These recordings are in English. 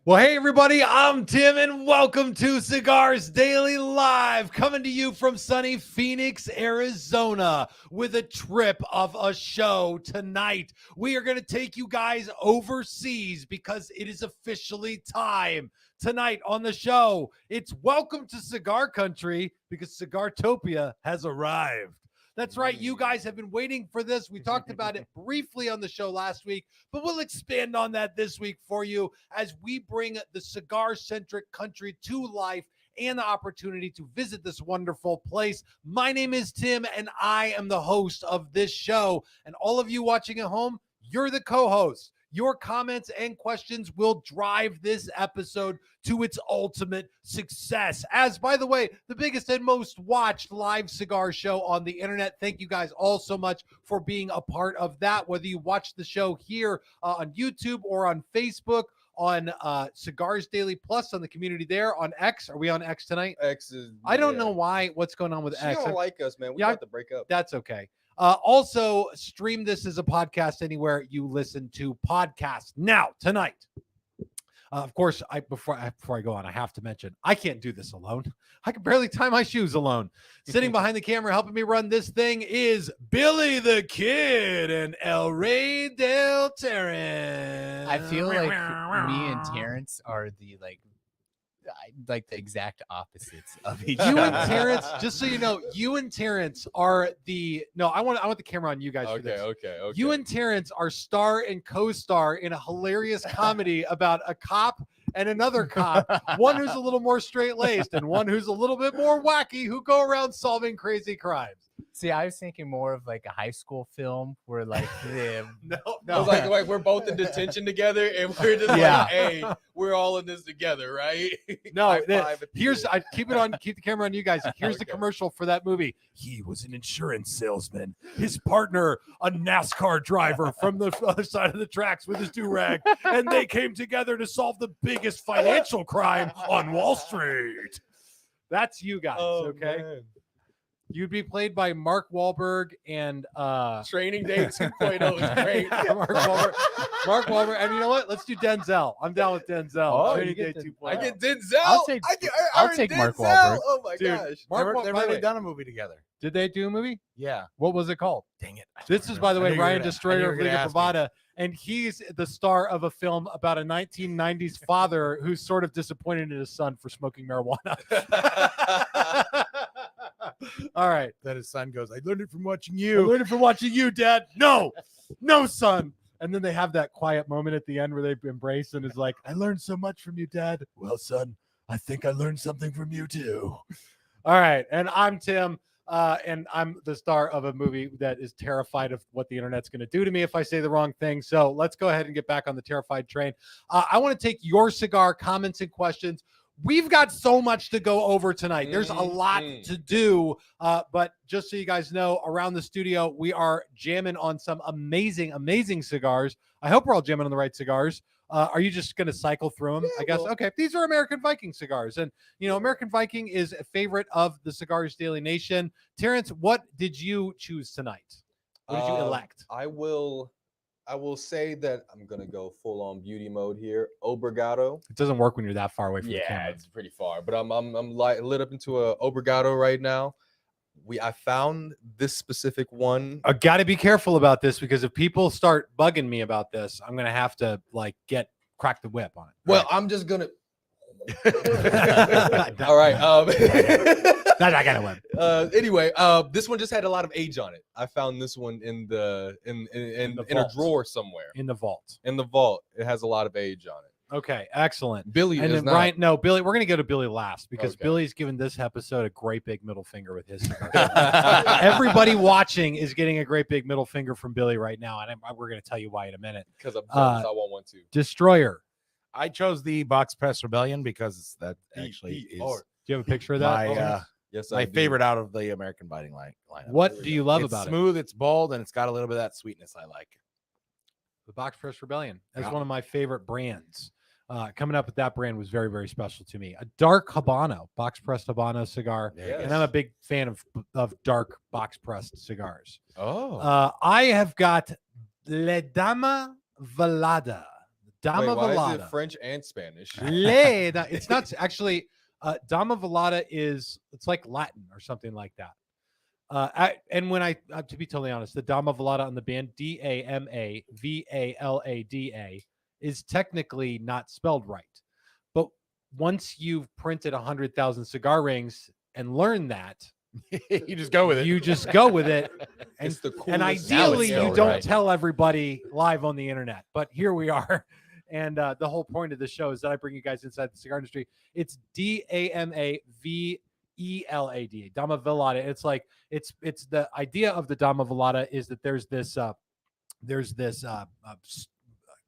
Well, hey, everybody, I'm Tim, and welcome to Cigars Daily Live, coming to you from sunny Phoenix, Arizona, with a trip of a show tonight. We are going to take you guys overseas because it is officially time. Tonight on the show, it's Welcome to Cigar Country because Cigartopia has arrived. That's right. You guys have been waiting for this. We talked about it briefly on the show last week, but we'll expand on that this week for you as we bring the cigar-centric country to life and the opportunity to visit this wonderful place. My name is Tim, and I am the host of this show. And all of you watching at home, you're the co-host. Your comments and questions will drive this episode to its ultimate success. As, by the way, the biggest and most watched live cigar show on the internet. Thank you guys all so much for being a part of that, whether you watch the show here on YouTube or on Facebook, on Cigars Daily Plus on the community there, on X. Are we on X tonight? X is. I don't know what's going on with She X. don't like us, man. We got to break up. That's okay. Also, stream this as a podcast anywhere you listen to podcasts. Now, tonight, of course, before I go on, I have to mention, I can't do this alone. I can barely tie my shoes alone. Sitting behind the camera, helping me run this thing is Billy the Kid and El Rey del Terrence. I feel like me and Terrence are the the exact opposites of each other. You and Terrence, just so you know, you and Terrence are I want the camera on you guys for this. Okay. You and Terrence are star and co-star in a hilarious comedy about a cop and another cop, one who's a little more straight-laced and one who's a little bit more wacky, who go around solving crazy crimes. See, I was thinking more of like a high school film where like No. Like we're both in detention together, and we're just like, hey, we're all in this together, right? No, keep the camera on you guys. Here's the commercial for that movie. He was an insurance salesman. His partner, a NASCAR driver from the other side of the tracks with his do-rag, and they came together to solve the biggest financial crime on Wall Street. That's you guys, okay? Man. You'd be played by Mark Wahlberg and Training Day 2.0 is great. Mark Wahlberg, and you know what? Let's do Denzel. I'm down with Denzel. Oh, Training Day 2.0. I get Denzel. I'll take Mark Wahlberg. Oh my gosh. They've already done a movie together. Did they do a movie? Yeah. What was it called? Dang it. This is, by the way, Ryan Destroyer of League of Bravada, and he's the star of a film about a 1990s father who's sort of disappointed in his son for smoking marijuana. All right. Then his son goes, I learned it from watching you. I learned it from watching you, Dad. No, son. And then they have that quiet moment at the end where they embrace and is like, I learned so much from you, Dad. Well, son, I think I learned something from you, too. All right. And I'm Tim. And I'm the star of a movie that is terrified of what the internet's going to do to me if I say the wrong thing. So let's go ahead and get back on the terrified train. I want to take your cigar comments and questions. We've got so much to go over tonight. There's a lot to do, but just so you guys know, around the studio, we are jamming on some amazing, amazing cigars. I hope we're all jamming on the right cigars. Are you just going to cycle through them? I guess. Well, okay. These are American Viking cigars. And, American Viking is a favorite of the Cigars Daily Nation. Terrence, what did you choose tonight? What did you elect? I will say that I'm going to go full-on beauty mode here. Obrigado. It doesn't work when you're that far away from the camera. Yeah, it's pretty far. But I'm lit up into a Obrigado right now. I found this specific one. I got to be careful about this because if people start bugging me about this, I'm going to have to crack the whip on it. Well, I'm just going to. All right. I got to win. Anyway, this one just had a lot of age on it. I found this one in a drawer somewhere. In the vault. In the vault. It has a lot of age on it. Okay, excellent. Billy and is then not. Ryan, no, Billy, we're gonna go to Billy last because Okay. Billy's given this episode a great big middle finger with his cigar. Everybody watching is getting a great big middle finger from Billy right now, and we're gonna tell you why in a minute. Because I'm jealous, I want one too. Destroyer. I chose the Box Press Rebellion because that actually is Do you have a picture of that? Yes, my favorite out of the American Biting lineup. What do you love It's about it? smooth, it's bold, and it's got a little bit of that sweetness I like. The Box Press Rebellion. That's Yeah. one of my favorite brands. Coming up with that brand was very, very special to me. A dark Habano, box pressed Habano cigar. Yes. And I'm a big fan of dark box pressed cigars. Oh. I have got Le Dama Velada, Dama Wait, why is Velada. it French and Spanish? It's not actually. Dama Velada it's like Latin or something like that. And when to be totally honest, the Dama Velada on the band DAMAVALADA is technically not spelled right. But once you've printed 100,000 cigar rings and learned that, You just go with it. you just go with it. And, It's the and coolest ideally, spelled you don't right. tell everybody live on the internet. But here we are. And the whole point of the show is that I bring you guys inside the cigar industry. It's DAMAVELADA, Dama Velada. It's like it's the idea of the Dama Velada is that there's this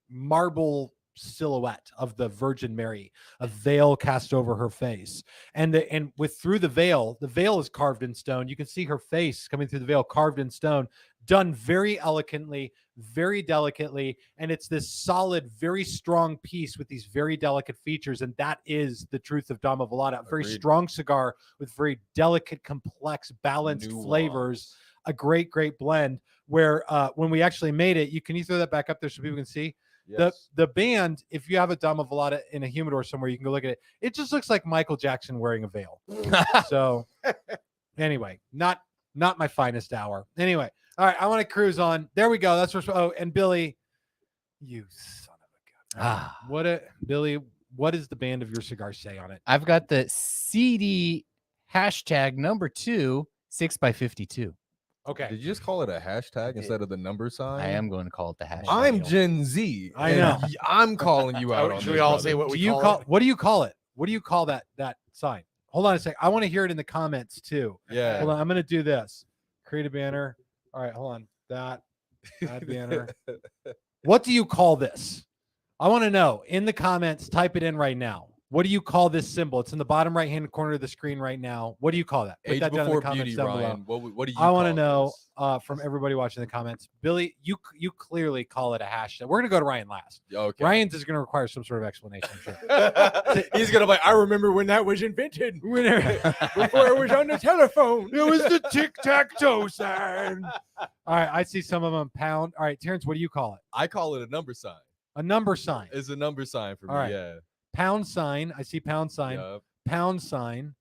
marble silhouette of the Virgin Mary, a veil cast over her face, and through the veil is carved in stone. You can see her face coming through the veil, carved in stone, done very elegantly, very delicately, and it's this solid, very strong piece with these very delicate features, and that is the truth of Dama Velada. A very Agreed. strong cigar with very delicate, complex, balanced flavors. A great blend. Where when we actually made it, can you throw that back up there so people can see? Yes. The band, if you have a Dama Velada in a humidor somewhere, you can go look at it. It just looks like Michael Jackson wearing a veil. So anyway, not my finest hour. Anyway, all right, I want to cruise on. There we go. That's where. Oh, and Billy, you son of a gun. Billy, what does the band of your cigar say on it? I've got the CD hashtag number 2 6x52. Okay. Did you just call it a hashtag instead of the number sign? I am going to call it the hashtag. I'm Gen Z. I and know. I'm calling you out. Should we all say what What we do you call call? it? What do you call it? What do you call that sign? Hold on a sec. I want to hear it in the comments too. Yeah. Hold on. I'm going to do this. Create a banner. All right. Hold on. That add banner. What do you call this? I want to know in the comments. Type it in right now. What do you call this symbol? It's in the bottom right-hand corner of the screen right now. What do you call that? Put Age that down in before the comments beauty, down below. Ryan. What do you I want to call know this? from everybody watching the comments. Billy, you clearly call it a hashtag. We're going to go to Ryan last. Okay. Ryan's is going to require some sort of explanation. I'm sure. He's gonna be like, I remember when that was invented. Before it was on the telephone. It was the tic-tac-toe sign. All right, I see some of them pound. All right, Terrence, what do you call it? I call it a number sign. A number sign. It's a number sign for me. All right. Yeah. Pound sign. I see pound sign. Yup. Pound sign.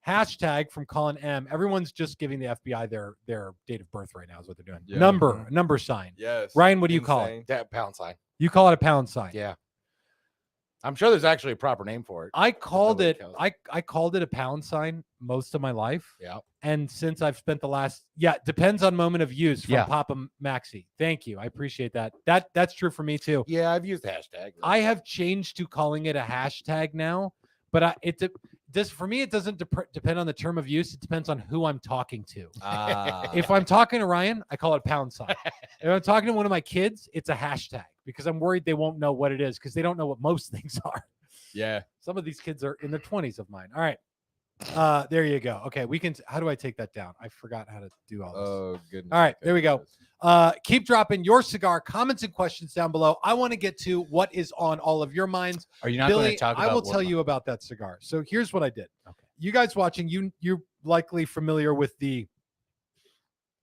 Hashtag from Colin M. Everyone's just giving the FBI their date of birth right now is what they're doing. Yeah. Number sign. Yes. Ryan, what do you call it? Insane. That pound sign. You call it a pound sign. Yeah. I'm sure there's actually a proper name for it. I called nobody it calls I called it a pound sign most of my life. Yeah. And since I've spent the last depends on moment of use from Yeah. Papa Maxi. Thank you. I appreciate that. That's true for me too. Yeah, I've used the hashtag. I have changed to calling it a hashtag now, but for me it doesn't depend on the term of use. It depends on who I'm talking to. If I'm talking to Ryan, I call it a pound sign. If I'm talking to one of my kids, it's a hashtag because I'm worried they won't know what it is because they don't know what most things are. Yeah. Some of these kids are in their 20s of mine. All right. There you go. Okay, how do I take that down? I forgot how to do all this. Oh, goodness. All right, there we go. Keep dropping your cigar comments and questions down below. I want to get to what is on all of your minds. Are you not going Billy, to talk about I will what tell my- you about that cigar. So here's what I did. Okay. You guys watching, you're likely familiar with the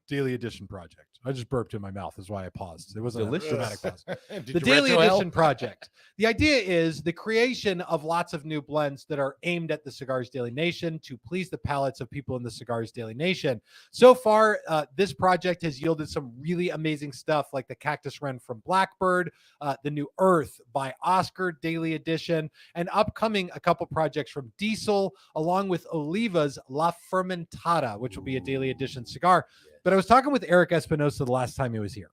Daily Edition project. I just burped in my mouth. That's why I paused. It wasn't Delicious. a dramatic pause. Did The you Daily retro Edition help? project. The idea is the creation of lots of new blends that are aimed at the Cigars Daily Nation to please the palates of people in the Cigars Daily Nation. So far, this project has yielded some really amazing stuff like the Cactus Wren from Blackbird, the new Earth by Oscar Daily Edition, and upcoming a couple projects from Diesel, along with Oliva's La Fermentada, which will be a Daily Edition cigar. But I was talking with Eric Espinosa the last time he was here.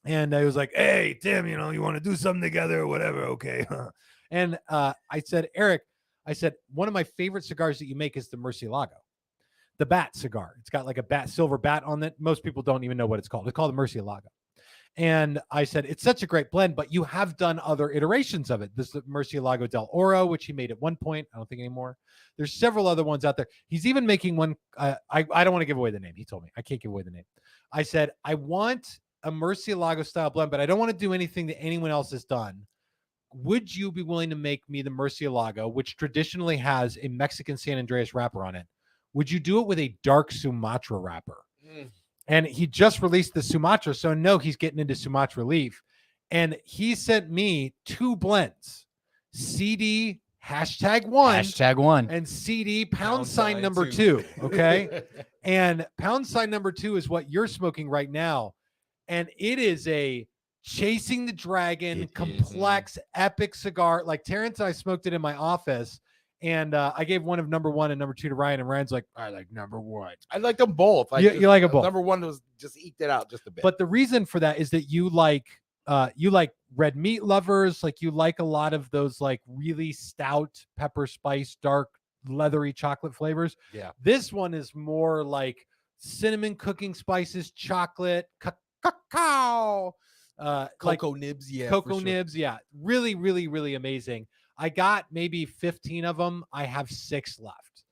And I was like, hey, Tim, you want to do something together or whatever? Okay. And I said, Eric, one of my favorite cigars that you make is the Murcielago, the bat cigar. It's got like a silver bat on it. Most people don't even know what it's called. It's called the Murcielago. And I said, it's such a great blend, but you have done other iterations of it. This is the Murcielago del Oro, which he made at one point. I don't think anymore. There's several other ones out there. He's even making one. I don't want to give away the name. He told me I can't give away the name. I said, I want a Murcielago style blend, but I don't want to do anything that anyone else has done. Would you be willing to make me the Murcielago, which traditionally has a Mexican San Andreas wrapper on it? Would you do it with a dark Sumatra wrapper? And he just released the Sumatra, so no, he's getting into Sumatra leaf. And he sent me 2 blends, CD #1 #1. and CD Pound #2. sign Number 2. Okay. And #2 number 2 is what you're smoking right now. And it is a chasing the dragon, It is. complex, epic cigar. Like Terrence and I smoked it in my office. And I gave one of number 1 and number 2 to Ryan. And Ryan's like, I like number 1. I like them both. You like them both. Number 1 was just eked it out just a bit. But the reason for that is that you like red meat lovers, like you like a lot of those like really stout pepper spice, dark, leathery chocolate flavors. Yeah. This one is more like cinnamon cooking spices, chocolate, cacao, Cocoa nibs, yeah. cocoa for sure. nibs. Yeah. Really, really, really amazing. I got maybe 15 of them. I have 6 left.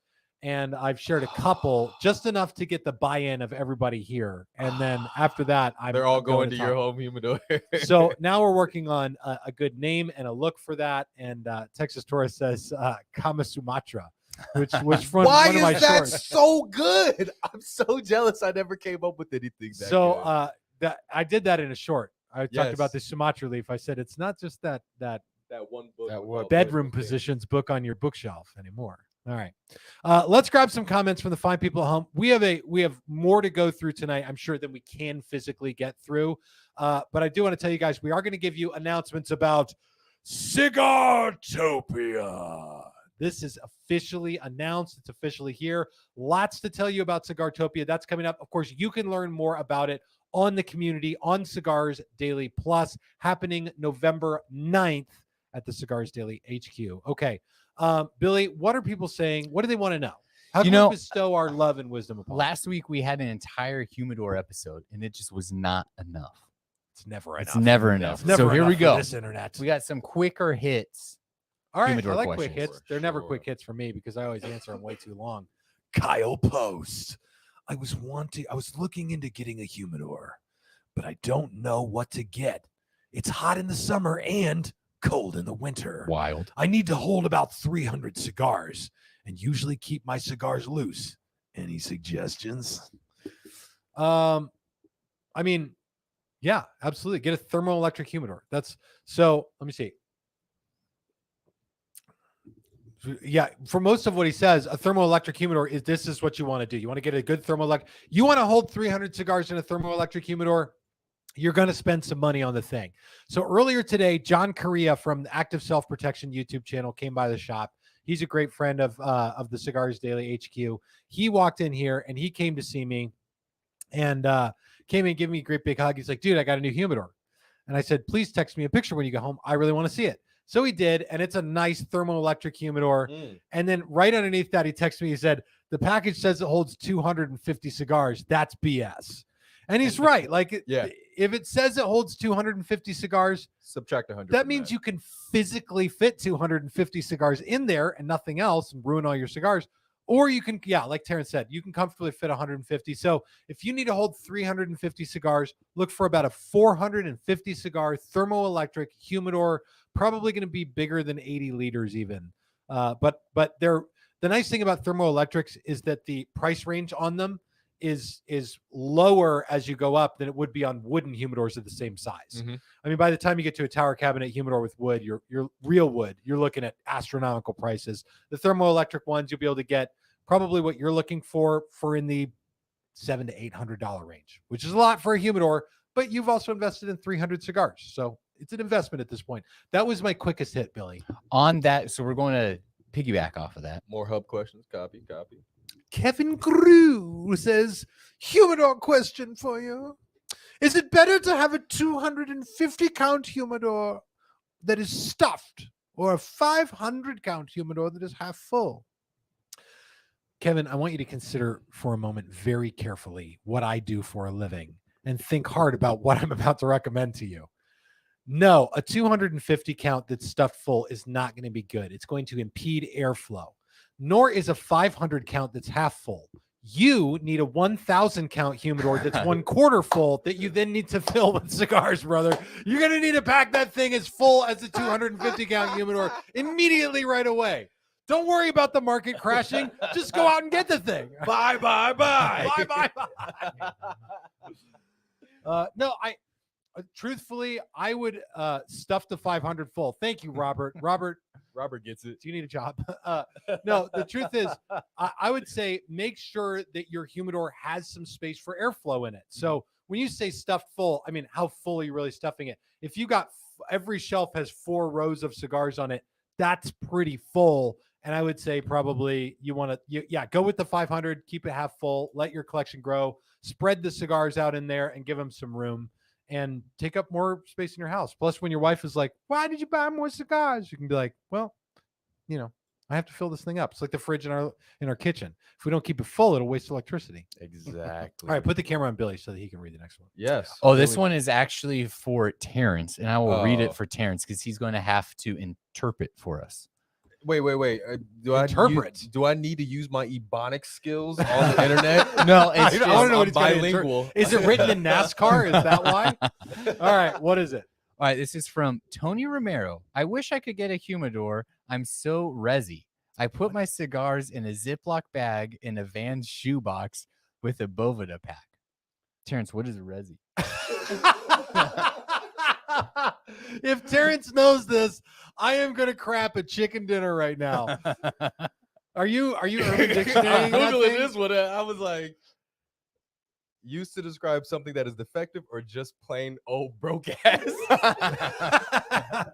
And I've shared a couple, just enough to get the buy-in of everybody here. And then after that, They're all I'm going to top. your home humidor. So now we're working on a good name and a look for that. And Texas Taurus says Kama Sumatra, which was from Why one of my is that shorts. so good? I'm so jealous. I never came up with anything. That So good. that I did that in a short. I talked about Yes. the Sumatra leaf. I said it's not just that that one book. That with one all bedroom the- positions book on your bookshelf anymore. All right. Let's grab some comments from the fine people at home. We have more to go through tonight, I'm sure, than we can physically get through. But I do want to tell you guys, we are going to give you announcements about Cigartopia. This is officially announced. It's officially here. Lots to tell you about Cigartopia. That's coming up. Of course, you can learn more about it on the community on Cigars Daily Plus, happening November 9th at the Cigars Daily HQ. Okay. Billy, what are people saying? What do they want to know? How can we bestow our love and wisdom upon them? Last week we had an entire Humidor episode, and it just was not enough. It's never enough. It's never enough. It's never So here enough we for go. This internet. We got some quicker hits. All right, Humidor I like quick questions. hits. They're never For quick sure. hits for me because I always answer them way too long. Kyle Post. I was looking into getting a humidor, but I don't know what to get. It's hot in the summer and cold in the winter. Wild. I need to hold about 300 cigars and usually keep my cigars loose. Any suggestions? I mean, yeah, absolutely. Get a thermoelectric humidor. Let me see. Yeah, for most of what he says, a thermoelectric humidor is what you want to do. You want to get a good thermoelectric. You want to hold 300 cigars in a thermoelectric humidor. You're going to spend some money on the thing. So earlier today, John Correa from the Active Self Protection YouTube channel came by the shop. He's a great friend of the Cigars Daily HQ. He walked in here and he came to see me and came in and gave me a great big hug. He's like, dude, I got a new humidor. And I said, please text me a picture when you go home. I really want to see it. So he did. And it's a nice thermoelectric humidor. And then right underneath that, he texted me. He said, the package says it holds 250 cigars. That's BS. And he's right. Like, Yeah. If it says it holds 250 cigars, Subtract 100. that from means you can physically fit 250 cigars in there and nothing else and ruin all your cigars. Or you can, like Terrence said, you can comfortably fit 150. So if you need to hold 350 cigars, look for about a 450 cigar thermoelectric humidor, probably going to be bigger than 80 liters even. But the nice thing about thermoelectrics is that the price range on them is lower as you go up than it would be on wooden humidors of the same size. Mhm. I mean, by the time you get to a tower cabinet humidor with wood, your real wood, you're looking at astronomical prices. The thermoelectric ones, you'll be able to get probably what you're looking for in the $700 to $800 range, which is a lot for a humidor, but you've also invested in 300 cigars. So it's an investment at this point. That was my quickest hit, Billy. On that, so we're going to piggyback off of that. More hub questions. Copy. Kevin Crew says, humidor question for you. Is it better to have a 250 count humidor that is stuffed or a 500 count humidor that is half full? Kevin, I want you to consider for a moment very carefully what I do for a living and think hard about what I'm about to recommend to you. No, a 250 count that's stuffed full is not going to be good. It's going to impede airflow. Nor is a 500 count that's half full. You need a 1,000 count humidor that's 1/4 full that you then need to fill with cigars, brother. You're going to need to pack that thing as full as a 250 count humidor immediately right away. Don't worry about the market crashing. Just go out and get the thing. Bye. Bye. No, Truthfully, I would stuff the 500 full. Thank you, Robert. Robert, Robert gets it. do you need a job? No, the truth is, I would say make sure that your humidor has some space for airflow in it. So when you say stuffed full, I mean, how full are you really stuffing it? If you got every shelf has 4 rows of cigars on it, that's pretty full. And I would say probably you want to, go with the 500, keep it half full, let your collection grow, spread the cigars out in there and give them some room and take up more space in your house. Plus, when your wife is like, why did you buy more cigars? You can be like, well, I have to fill this thing up. It's like the fridge in our kitchen. If we don't keep it full, it'll waste electricity. Exactly. All right, put the camera on Billy so that he can read the next one. Yes. Oh, this one is actually for Terrence, and I will read it for Terrence because he's going to have to interpret for us. Wait. Do I need to use my ebonics skills on the internet? No, it's I just, don't know what he's gonna bilingual. Is it written in NASCAR? Is that why? All right, what is it? All right, this is from Tony Romero. I wish I could get a humidor. I'm so resi. I put my cigars in a Ziploc bag in a Vans shoebox with a Boveda pack. Terrence, what is a resi? If Terrence knows this, I am gonna crap a chicken dinner right now. Are you Urban Dictionary? I'm Googling this one. I was like, used to describe something that is defective or just plain old broke ass. I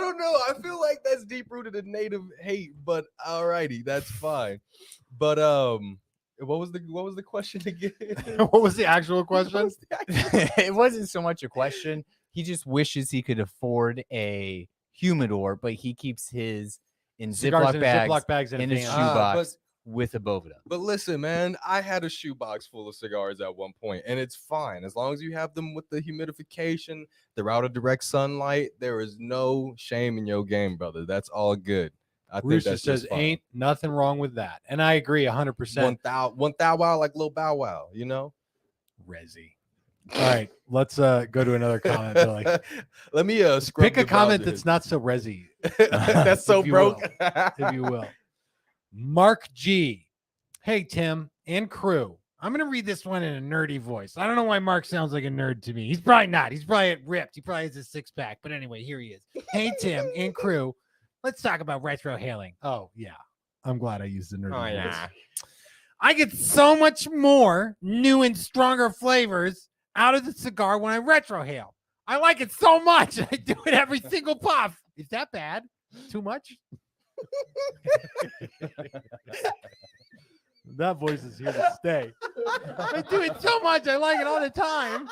don't know. I feel like that's deep rooted in native hate, but alrighty, that's fine. But what was the question again? What was the actual question? It wasn't so much a question. He just wishes he could afford a humidor, but he keeps his in Cigars Ziploc bags in his Vans. shoebox with a Boveda. But listen, man, I had a shoebox full of cigars at one point, and it's fine as long as you have them with the humidification. They're out of direct sunlight. There is no shame in your game, brother. That's all good. I think Rooster that's says just fine. ain't nothing wrong with that, and I agree 100%. One thou wow like Lil Bow Wow, you know. Resi. All right, let's go to another comment, Billy. Let me scrub Pick a the comment browser. that's not so resi, That's so if you broke. if you will. Mark G. Hey, Tim and crew. I'm going to read this one in a nerdy voice. I don't know why Mark sounds like a nerd to me. He's probably not. He's probably ripped. He probably has a 6-pack. But anyway, here he is. Hey, Tim and crew. Let's talk about retrohaling. Oh, yeah. I'm glad I used the nerdy voice. I get so much more new and stronger flavors out of the cigar when I retrohale. I like it so much. I do it every single puff. Is that bad? Too much? That voice is here to stay. I do it so much. I like it all the time.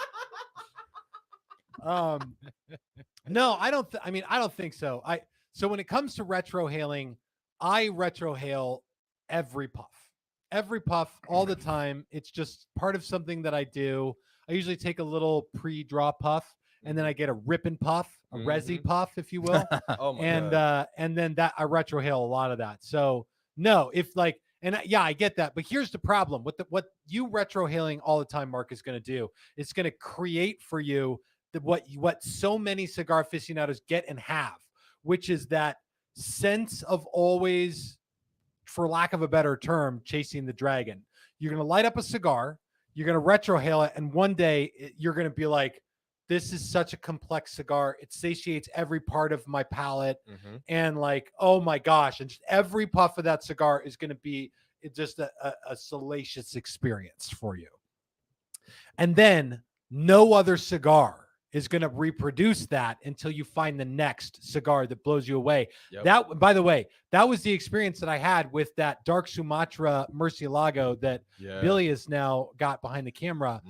No, I don't. I don't think so. So when it comes to retrohaling, I retrohale every puff all the time. It's just part of something that I do. I usually take a little pre-draw puff, and then I get a rip and puff, a resi puff, if you will. Oh my God. And then that I retrohale a lot of that. So no, if like, I get that. But here's the problem with what you retrohaling all the time, Mark, is going to do. It's going to create for you what so many cigar aficionados get and have, which is that sense of always, for lack of a better term, chasing the dragon. You're going to light up a cigar, you're going to retrohale it, and one day you're going to be like, this is such a complex cigar. It satiates every part of my palate. And like, oh my gosh. And just every puff of that cigar is going to be just a salacious experience for you. And then no other cigar is going to reproduce that until you find the next cigar that blows you away. Yep. That, by the way, that was the experience that I had with that Dark Sumatra Murcielago that Billy has now got behind the camera.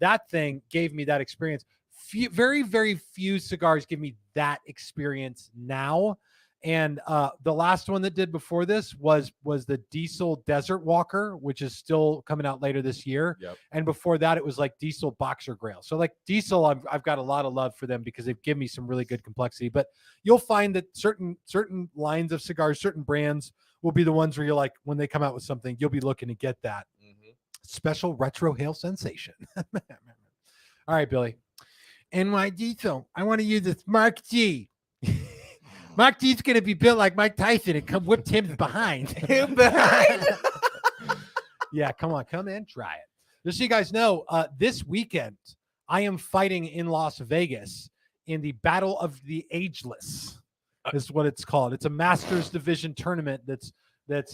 That thing gave me that experience. Very, very few cigars give me that experience now. And the last one that did before this was the Diesel Desert Walker, which is still coming out later this year. And before that, it was like Diesel Boxer Grail. So like Diesel, I've got a lot of love for them because they've given me some really good complexity. But you'll find that certain lines of cigars, certain brands will be the ones where you're like, when they come out with something, you'll be looking to get that special retrohale sensation. All right, Billy. NY Diesel, I want to use this Mark G. Mark G's going to be built like Mike Tyson and come whip Tim's behind. Yeah, come on. Come in, try it. Just so you guys know, this weekend, I am fighting in Las Vegas in the Battle of the Ageless. Is what it's called. It's a Masters Division tournament that's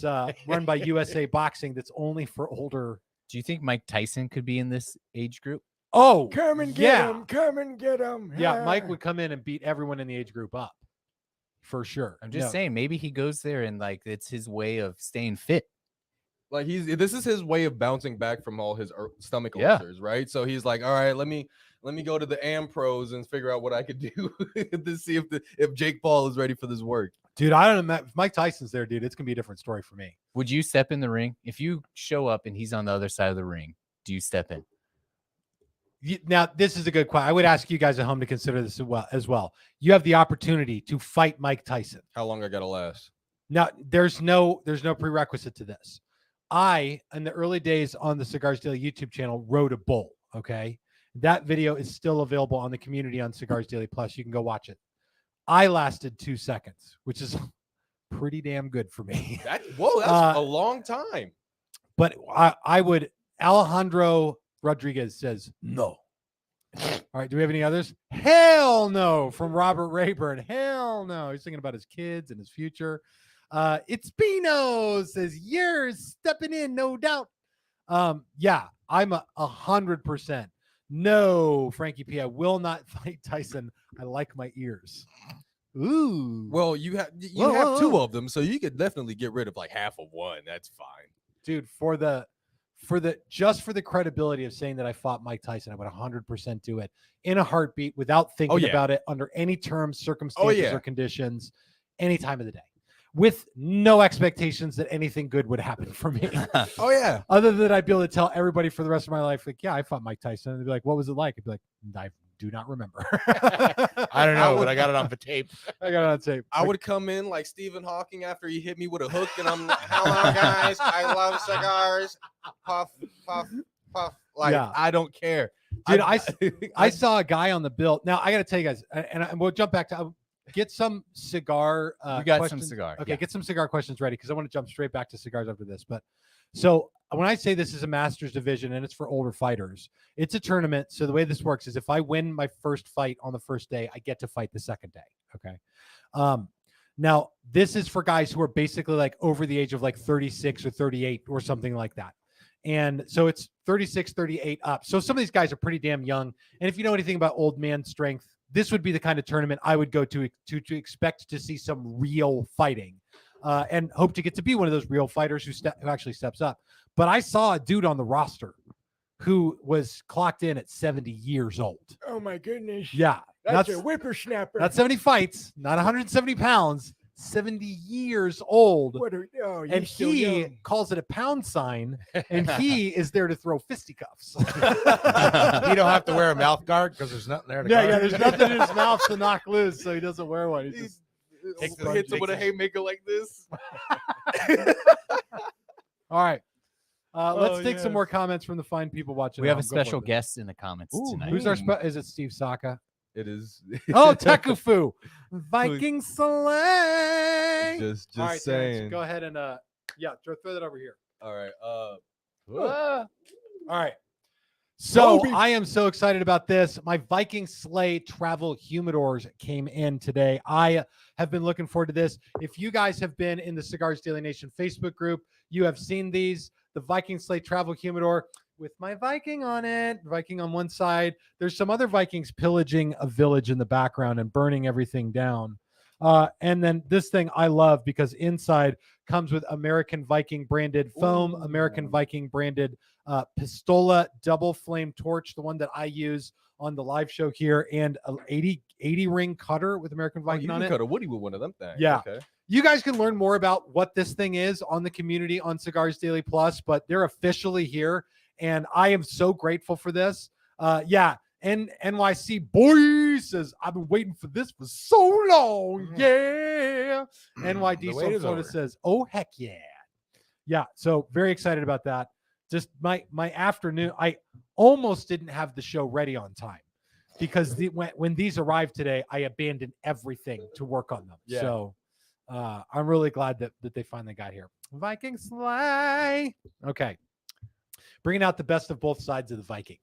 run by USA Boxing. That's only for older. Do you think Mike Tyson could be in this age group? Oh, Come and get yeah. him. Come and get him. Yeah, Mike would come in and beat everyone in the age group up. For sure. I'm just saying, maybe he goes there and like it's his way of staying fit. Like this is his way of bouncing back from all his stomach Yeah. ulcers, right? So he's like, all right, let me go to the AM pros and figure out what I could do to see if Jake Paul is ready for this work. Dude, I don't know. If Mike Tyson's there, dude, it's gonna be a different story for me. Would you step in the ring? If you show up and he's on the other side of the ring, do you step in? Now, this is a good question. I would ask you guys at home to consider this as well. You have the opportunity to fight Mike Tyson. How long I gotta last? Now, there's no prerequisite to this. I, in the early days on the Cigars Daily YouTube channel, rode a bull. Okay. That video is still available on the community on Cigars Daily Plus. You can go watch it. I lasted 2 seconds, which is pretty damn good for me. That's a long time. But I would, Alejandro Rodriguez says no. All right. Do we have any others? Hell no. From Robert Rayburn. Hell no. He's thinking about his kids and his future. It's Pino says you're stepping in, no doubt. Yeah, I'm 100%. No, Frankie P. I will not fight Tyson. I like my ears. Ooh. Well, you have Whoa. two of them, so you could definitely get rid of like half of one. That's fine. Dude, for the credibility of saying that I fought Mike Tyson, I would 100% do it in a heartbeat without thinking about it under any terms, circumstances, or conditions, any time of the day, with no expectations that anything good would happen for me. Oh yeah. Other than I'd be able to tell everybody for the rest of my life, like, yeah, I fought Mike Tyson. And they'd be like, what was it like? I'd be like, I do not remember. I don't know, but I got it on the tape. I got it on tape. I would come in like Stephen Hawking after he hit me with a hook, and I'm like, hello guys, I love cigars. Puff, puff, puff. Like, I don't care. Dude, I saw a guy on the bill. Now I got to tell you guys, and we'll jump back to get some cigar. We got questions. some cigar. Okay, Yeah. get some cigar questions ready because I want to jump straight back to cigars after this. But so when I say this is a Masters division and it's for older fighters, it's a tournament. So the way this works is if I win my first fight on the first day, I get to fight the second day. Okay. Now this is for guys who are basically like over the age of like 36 or 38 or something like that. And so it's 36, 38 up. So some of these guys are pretty damn young. And if you know anything about old man strength, this would be the kind of tournament I would go to expect to see some real fighting, and hope to get to be one of those real fighters who actually steps up. But I saw a dude on the roster who was clocked in at 70 years old. Oh my goodness. Yeah. That's a whippersnapper. Not 70 fights, not 170 pounds, 70 years old. And he calls it a pound sign, and he is there to throw fisticuffs. You don't have to wear a mouth guard because there's nothing there to guard. Yeah, there's nothing in his mouth to knock loose, so he doesn't wear one. He just hits him with a haymaker like this. All right. Let's take some more comments from the fine people watching. We have a Go for special it. guest in the comments tonight. Who's our is it Steve Saka? It is. Oh, Tekufu. Viking Slay. Just All right, saying. Terrence, go ahead and throw that over here. All right. All right. So I am so excited about this. My Viking Slay travel humidors came in today. I have been looking forward to this. If you guys have been in the Cigars Daily Nation Facebook group, you have seen these. The Viking Slay travel humidor with my Viking on it, Viking on one side. There's some other Vikings pillaging a village in the background and burning everything down. And then this thing I love because inside comes with American Viking branded foam, American Viking branded Pistola double flame torch, the one that I use on the live show here, and an 80 ring cutter with American Viking on it. Cut a woody with one of them things. Yeah. Okay. You guys can learn more about what this thing is on the community on Cigars Daily Plus, but they're officially here, and I am so grateful for this. And NYC boy says, I've been waiting for this for so long. Yeah. NYD South Florida says, oh, heck yeah. Yeah. So very excited about that. Just my afternoon, I almost didn't have the show ready on time because when these arrived today, I abandoned everything to work on them. Yeah. So I'm really glad that they finally got here. Viking Slay. Okay. Bringing out the best of both sides of the Viking.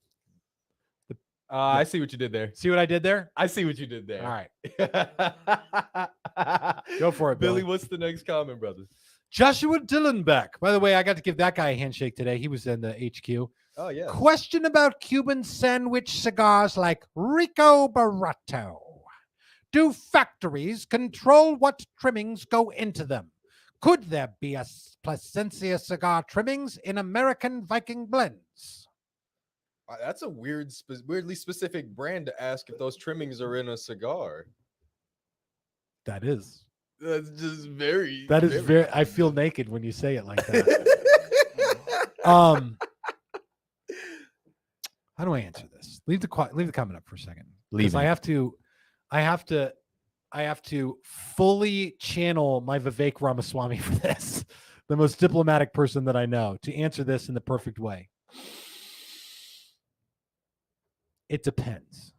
I see what you did there. See what I did there? I see what you did there. All right. Go for it, Billy. Billy. What's the next comment, brother? Joshua Dillenbeck. By the way, I got to give that guy a handshake today. He was in the HQ. Oh yeah. Question about Cuban sandwich cigars like Rico Barato. Do factories control what trimmings go into them? Could there be a Placencia cigar trimmings in American Viking blends? That's a weirdly specific brand to ask if those trimmings are in a cigar. That is. That's just very. That is very. I feel naked when you say it like that. How do I answer this? Leave the comment up for a second. Because I have to fully channel my Vivek Ramaswamy for this, the most diplomatic person that I know, to answer this in the perfect way. It depends.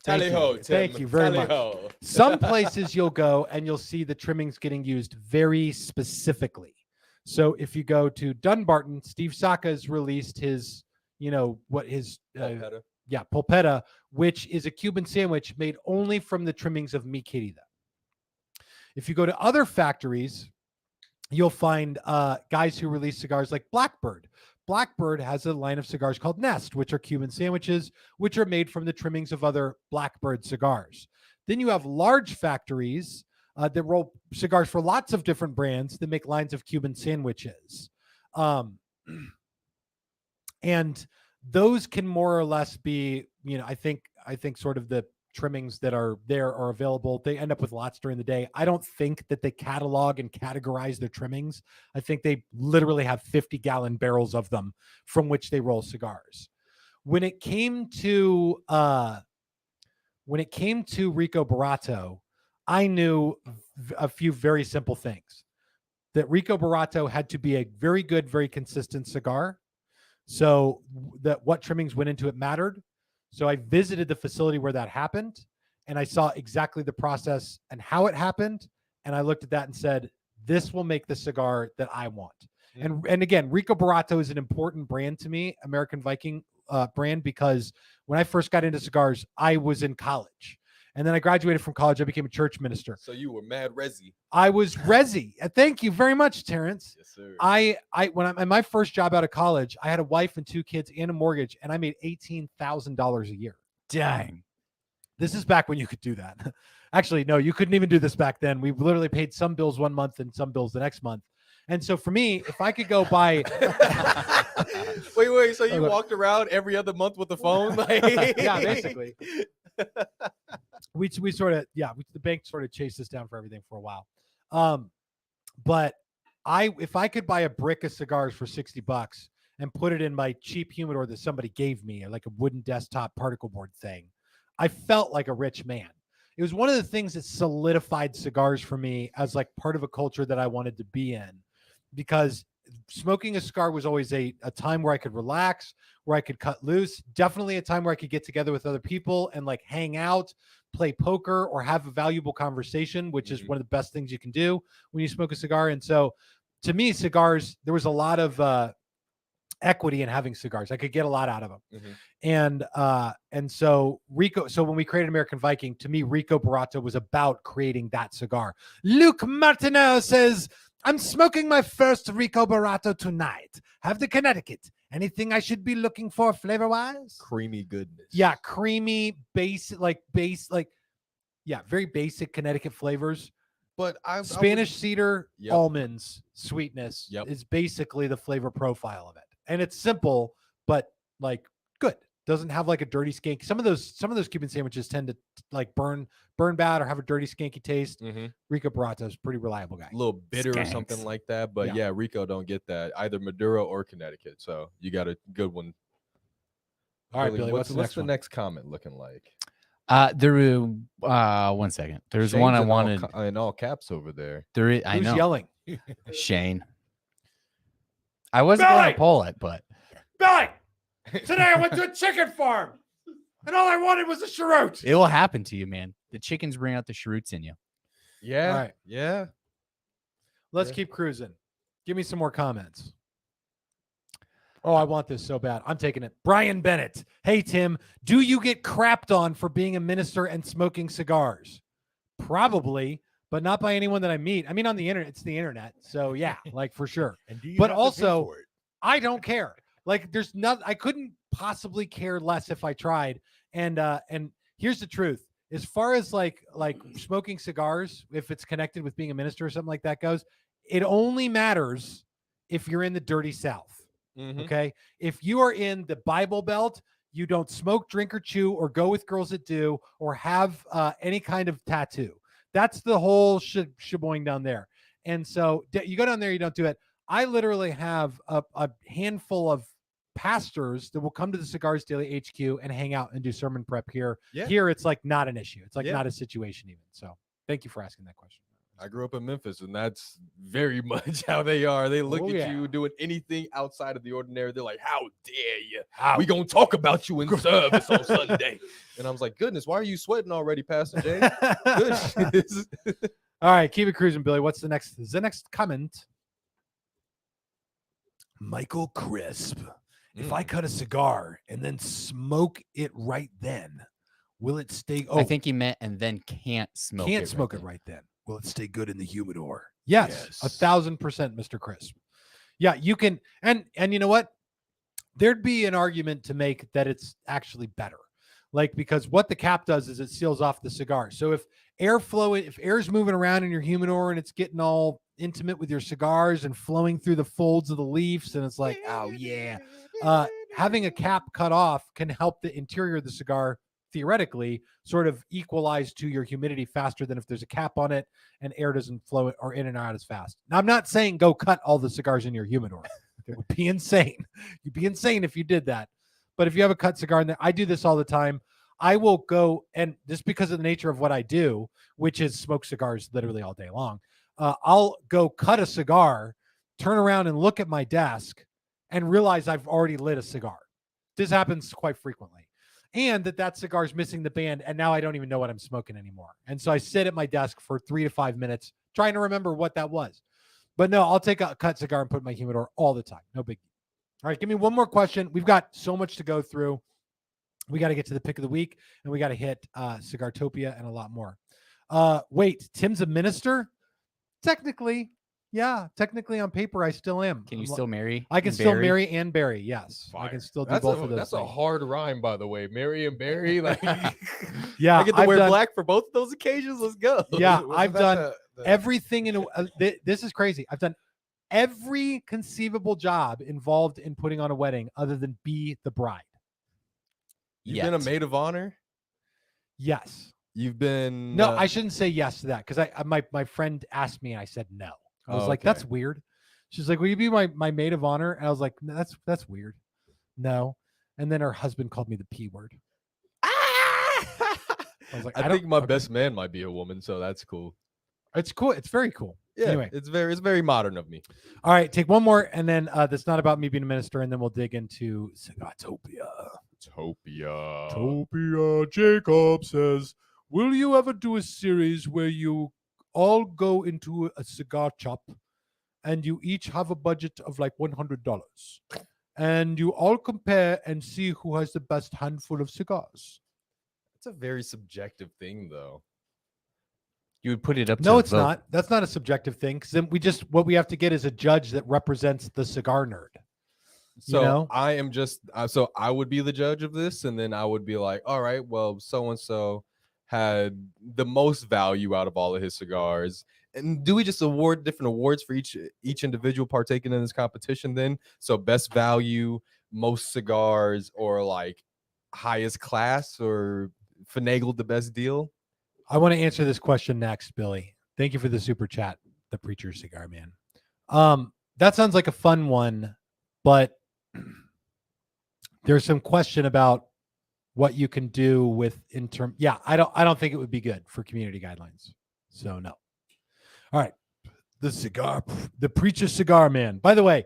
Tally ho, Tim. Thank you very much. Some places you'll go and you'll see the trimmings getting used very specifically. So if you go to Dunbarton, Steve Saka has released his, polpetta, which is a Cuban sandwich made only from the trimmings of Mi Querida. If you go to other factories, you'll find guys who release cigars like Blackbird. Blackbird has a line of cigars called Nest, which are Cuban sandwiches, which are made from the trimmings of other Blackbird cigars. Then you have large factories that roll cigars for lots of different brands that make lines of Cuban sandwiches. And those can more or less be, I think sort of the trimmings that are there are available. They end up with lots during the day. I don't think that they catalog and categorize their trimmings. I think they literally have 50-gallon barrels of them from which they roll cigars. When it came to Rico Barato, I knew a few very simple things. That Rico Barato had to be a very good, very consistent cigar. So that what trimmings went into it mattered. So I visited the facility where that happened, and I saw exactly the process and how it happened. And I looked at that and said, this will make the cigar that I want. Mm. And again, Rico Barato is an important brand to me, American Viking brand, because when I first got into cigars, I was in college. And then I graduated from college. I became a church minister. So you were mad resi. I was resi. Thank you very much, Terrence. Yes, sir. When I'm in my first job out of college, I had a wife and 2 kids and a mortgage, and I made $18,000 a year. Dang. This is back when you could do that. Actually, no, you couldn't even do this back then. We literally paid some bills one month and some bills the next month. And so for me, if I could go buy wait, so you walked around every other month with the phone? Yeah, basically. We sort of, the bank sort of chased us down for everything for a while. But if I could buy a brick of cigars for $60 and put it in my cheap humidor that somebody gave me, like a wooden desktop particle board thing, I felt like a rich man. It was one of the things that solidified cigars for me as like part of a culture that I wanted to be in, because smoking a cigar was always a time where I could relax, where I could cut loose, definitely a time where I could get together with other people and like hang out, play poker, or have a valuable conversation, which is one of the best things you can do when you smoke a cigar. And so to me, cigars, there was a lot of equity in having cigars. I could get a lot out of them. And so when we created American Viking, to me, Rico Barato was about creating that cigar. Luke Martineau says, I'm smoking my first Rico Barato tonight. Have the Connecticut. Anything I should be looking for flavor-wise? Creamy goodness. Yeah, creamy, very basic Connecticut flavors. But Spanish cedar, almonds, sweetness is basically the flavor profile of it. And it's simple, but like good. Doesn't have like a dirty skanky. Some of those Cuban sandwiches tend to like burn bad or have a dirty skanky taste. Rico Barato is a pretty reliable guy. A little bitter or something like that. But yeah, Rico don't get that, either Maduro or Connecticut. So you got a good one. All right, Billy, what's the next comment looking like? One second. There's Shane's one I wanted in all caps over there. Who's yelling? Shane. I wasn't going to pull it, but Billy, today I went to a chicken farm and all I wanted was a cheroot. It will happen to you, man. The chickens bring out the cheroots in you. Yeah. All right. Yeah. Let's keep cruising. Give me some more comments. Oh, I want this so bad. I'm taking it. Brian Bennett. Hey, Tim, do you get crapped on for being a minister and smoking cigars? Probably, but not by anyone that I meet. I mean, on the internet, it's the internet. So yeah, like for sure. And do you But have to pay also, for it? I don't care. Like there's not, I couldn't possibly care less if I tried. And here's the truth. As far as like smoking cigars, if it's connected with being a minister or something like that goes, it only matters if you're in the dirty South. Okay. If you are in the Bible Belt, you don't smoke, drink, or chew, or go with girls that do, or have any kind of tattoo. That's the whole sheboing down there. And so you go down there, you don't do it. I literally have a handful of pastors that will come to the Cigars Daily HQ and hang out and do sermon prep here. Yeah. Here, it's like not an issue. It's like Yeah. not a situation even. So thank you for asking that question. I grew up in Memphis, and that's very much how they are. They look Oh, at yeah. you doing anything outside of the ordinary. They're like, "How dare you? How? We gonna talk about you in service on Sunday." And I was like, "Goodness, why are you sweating already, Pastor Jay?" Goodness. All right, keep it cruising, Billy. What's the next? The next comment. Michael Crisp. If I cut a cigar and then smoke it right then, will it stay? Oh, I think he meant and then can't smoke. can't smoke it right then. Will it stay good in the humidor? Yes, 1,000%, Mr. Crisp. Yeah, you can. And you know what? There'd be an argument to make that it's actually better. Like, because what the cap does is it seals off the cigar. So if air's moving around in your humidor and it's getting all intimate with your cigars and flowing through the folds of the leaves, and it's like, oh yeah, having a cap cut off can help the interior of the cigar theoretically sort of equalize to your humidity faster than if there's a cap on it and air doesn't flow or in and out as fast. Now, I'm not saying go cut all the cigars in your humidor. It would be insane. You'd be insane if you did that. But if you have a cut cigar in there, I do this all the time. I will go, and just because of the nature of what I do, which is smoke cigars literally all day long, I'll go cut a cigar, turn around and look at my desk and realize I've already lit a cigar. This happens quite frequently. And that cigar is missing the band, and now I don't even know what I'm smoking anymore. And so I sit at my desk for 3 to 5 minutes trying to remember what that was. But no, I'll take a cut cigar and put it in my humidor all the time. No big deal. All right, give me one more question. We've got so much to go through. We got to get to the pick of the week, and we got to hit Cigartopia and a lot more. Wait, Tim's a minister? Technically, yeah. Technically, on paper, I still am. Can you still marry? I can and still bury? marry and bury. Yes, I Fire. can still do That's both of those. That's a things. hard rhyme, by the way. Mary and Barry. Like, Yeah, I get to I've wear done- black for both of those occasions. Let's go. Yeah, Wasn't I've that done the- everything in. This is crazy. I've done every conceivable job involved in putting on a wedding, other than be the bride. You've been a Yet. maid of honor. Yes. You've been No, I shouldn't say yes to that because my friend asked me and I said no. I was like, Okay. that's weird. She's like, will you be my maid of honor? And I was like, no, that's weird. No. And then her husband called me the P word. I was like, I don't- think my okay. best man might be a woman, so that's cool. It's cool. It's very cool. Yeah, Anyway. it's very modern of me. All right, take one more, and then that's not about me being a minister, and then we'll dig into Cigartopia. Topia. Topia Jacob says, will you ever do a series where you all go into a cigar shop and you each have a budget of like $100 and you all compare and see who has the best handful of cigars? It's a very subjective thing, though. You would put it up to No, a it's vote. not. That's not a subjective thing because then what we have to get is a judge that represents the cigar nerd. So know? I am just so I would be the judge of this, and then I would be like, all right, well, so and so had the most value out of all of his cigars. And do we just award different awards for each individual partaking in this competition then? So best value, most cigars, or like highest class, or finagled the best deal? I want to answer this question next, Billy. Thank you for the super chat, the Preacher Cigar Man. That sounds like a fun one, but there's some question about what you can do with in term. Yeah, I don't think it would be good for community guidelines. So no. All right. The Preacher Cigar Man. By the way,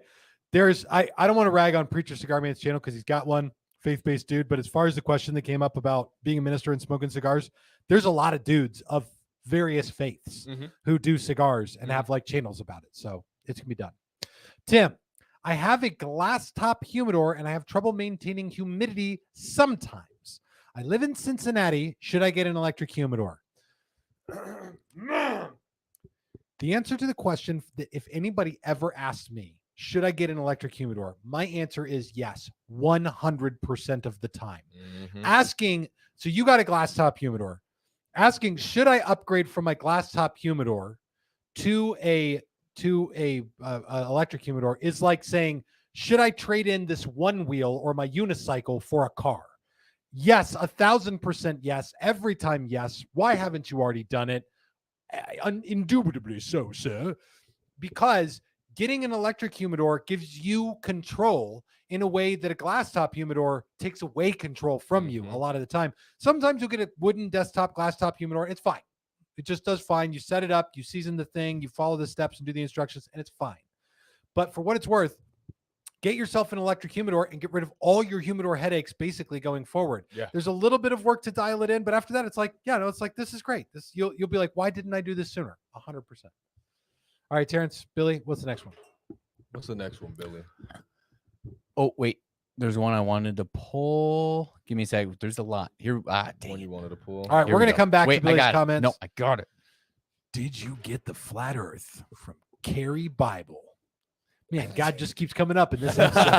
I don't want to rag on Preacher Cigar Man's channel because he's got one, faith-based dude. But as far as the question that came up about being a minister and smoking cigars, there's a lot of dudes of various faiths Mhm. who do cigars and have like channels about it. So it's gonna be done. Tim, I have a glass top humidor and I have trouble maintaining humidity sometimes. I live in Cincinnati. Should I get an electric humidor? The answer to the question, that if anybody ever asked me, should I get an electric humidor? My answer is yes, 100% of the time. Asking, so you got a glass top humidor. Asking, should I upgrade from my glass top humidor to a electric humidor is like saying, should I trade in this one wheel or my unicycle for a car? Yes, 1,000% yes. Every time yes. Why haven't you already done it? Indubitably so, sir. Because getting an electric humidor gives you control in a way that a glass top humidor takes away control from you a lot of the time. Sometimes you'll get a wooden desktop glass top humidor. It's fine. It just does fine. You set it up, you season the thing, you follow the steps and do the instructions, and it's fine. But for what it's worth, get yourself an electric humidor and get rid of all your humidor headaches basically going forward. Yeah. There's a little bit of work to dial it in, but after that, it's like, yeah, no, it's like, this is great. This you'll be like, why didn't I do this sooner? 100%. All right, Terrence, Billy, what's the next one? What's the next one, Billy? Oh, wait. There's one I wanted to pull. Give me a sec. There's a lot here. One you wanted to pull? All right, Here we're we going to go. come back Wait, to Billy's I got comments. It. No, I got it. Did you get the flat earth from Carrie Bible? Man, God just keeps coming up in this episode.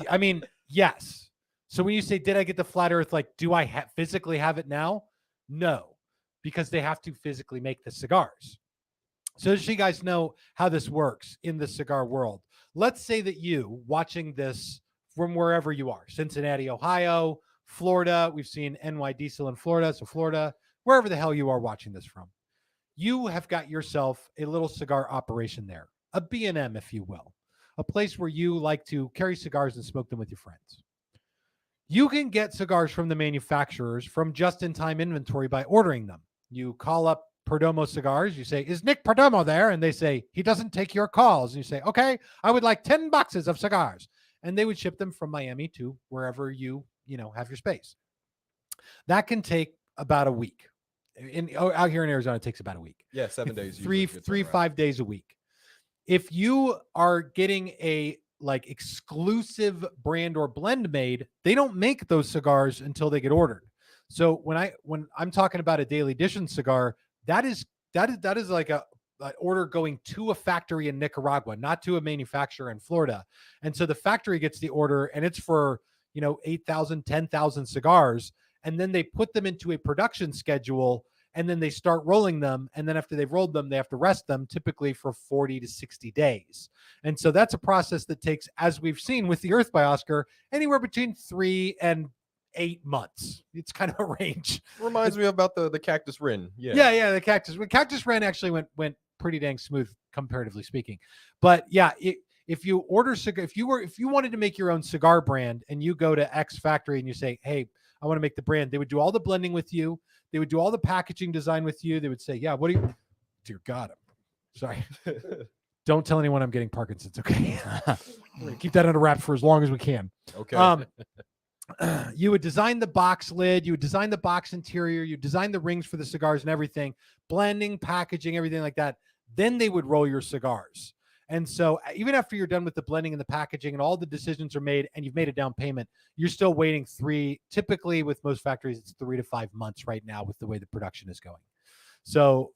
I mean, yes. So when you say, did I get the flat earth, like, do I physically have it now? No, because they have to physically make the cigars. So just so you guys know how this works in the cigar world, let's say that you watching this from wherever you are, Cincinnati, Ohio, Florida, we've seen NY Diesel in Florida, so Florida, wherever the hell you are watching this from, you have got yourself a little cigar operation there, a B&M, if you will, a place where you like to carry cigars and smoke them with your friends. You can get cigars from the manufacturers from just-in-time inventory by ordering them. You call up Perdomo Cigars. You say, is Nick Perdomo there? And they say, he doesn't take your calls. And you say, okay, I would like 10 boxes of cigars. And they would ship them from Miami to wherever you have your space. That can take about a week. Out here in Arizona, it takes about a week. Yeah, 7 days. 5 days a week. If you are getting a like exclusive brand or blend made, they don't make those cigars until they get ordered. So when I'm talking about a daily edition cigar, that is like a order going to a factory in Nicaragua, not to a manufacturer in Florida. And so the factory gets the order and it's for, 8,000, 10,000 cigars. And then they put them into a production schedule and then they start rolling them. And then after they've rolled them, they have to rest them typically for 40 to 60 days. And so that's a process that takes, as we've seen with the Earth by Oscar, anywhere between 3 and 8 months. It's kind of a range. Reminds me about the Cactus Wren. Yeah, the Cactus Wren actually went pretty dang smooth comparatively speaking. But yeah, if you order cigar, if you wanted to make your own cigar brand and you go to X factory and you say, hey, I want to make the brand, they would do all the blending with you. They would do all the packaging design with you. They would say, yeah, what do you, dear God, I'm sorry. Don't tell anyone I'm getting Parkinson's. Okay. We're going to keep that under wraps for as long as we can. Okay. You would design the box lid, you would design the box interior, you design the rings for the cigars and everything, blending, packaging, everything like that. Then they would roll your cigars. And so even after you're done with the blending and the packaging and all the decisions are made and you've made a down payment, you're still waiting typically with most factories, it's 3 to 5 months right now with the way the production is going. So,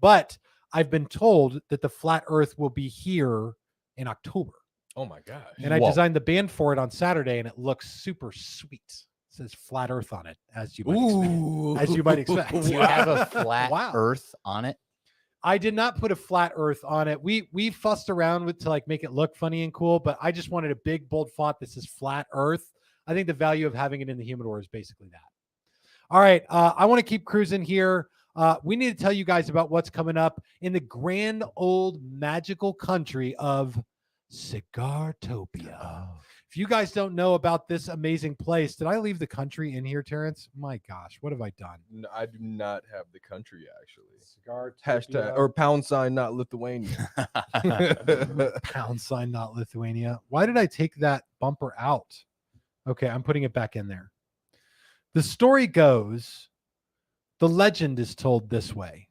but I've been told that the Flat Earth will be here in October. Oh my gosh. And I designed the band for it on Saturday and it looks super sweet. It says Flat Earth on it, as you might expect. Do you have a flat earth on it? I did not put a flat earth on it. We fussed around with to like make it look funny and cool, but I just wanted a big bold font that says Flat Earth. I think the value of having it in the humidor is basically that. All right, I want to keep cruising here. We need to tell you guys about what's coming up in the grand old magical country of Cigartopia. Oh. If you guys don't know about this amazing place, did I leave the country in here, Terrence? My gosh, what have I done? No, I do not have the country actually. Cigartopia. # or # not Lithuania. # not Lithuania. Why did I take that bumper out? Okay, I'm putting it back in there. The story goes, the legend is told this way.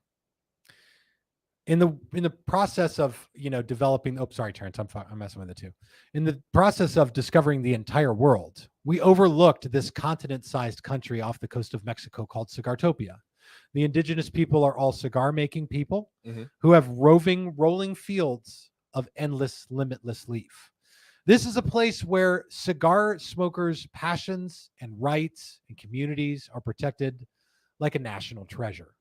in the process of developing. Oh, sorry, Terrence, I'm messing with it too. In the process of discovering the entire world, we overlooked this continent-sized country off the coast of Mexico called Cigartopia. The indigenous people are all cigar-making people who have rolling fields of endless, limitless leaf. This is a place where cigar smokers' passions and rights and communities are protected like a national treasure.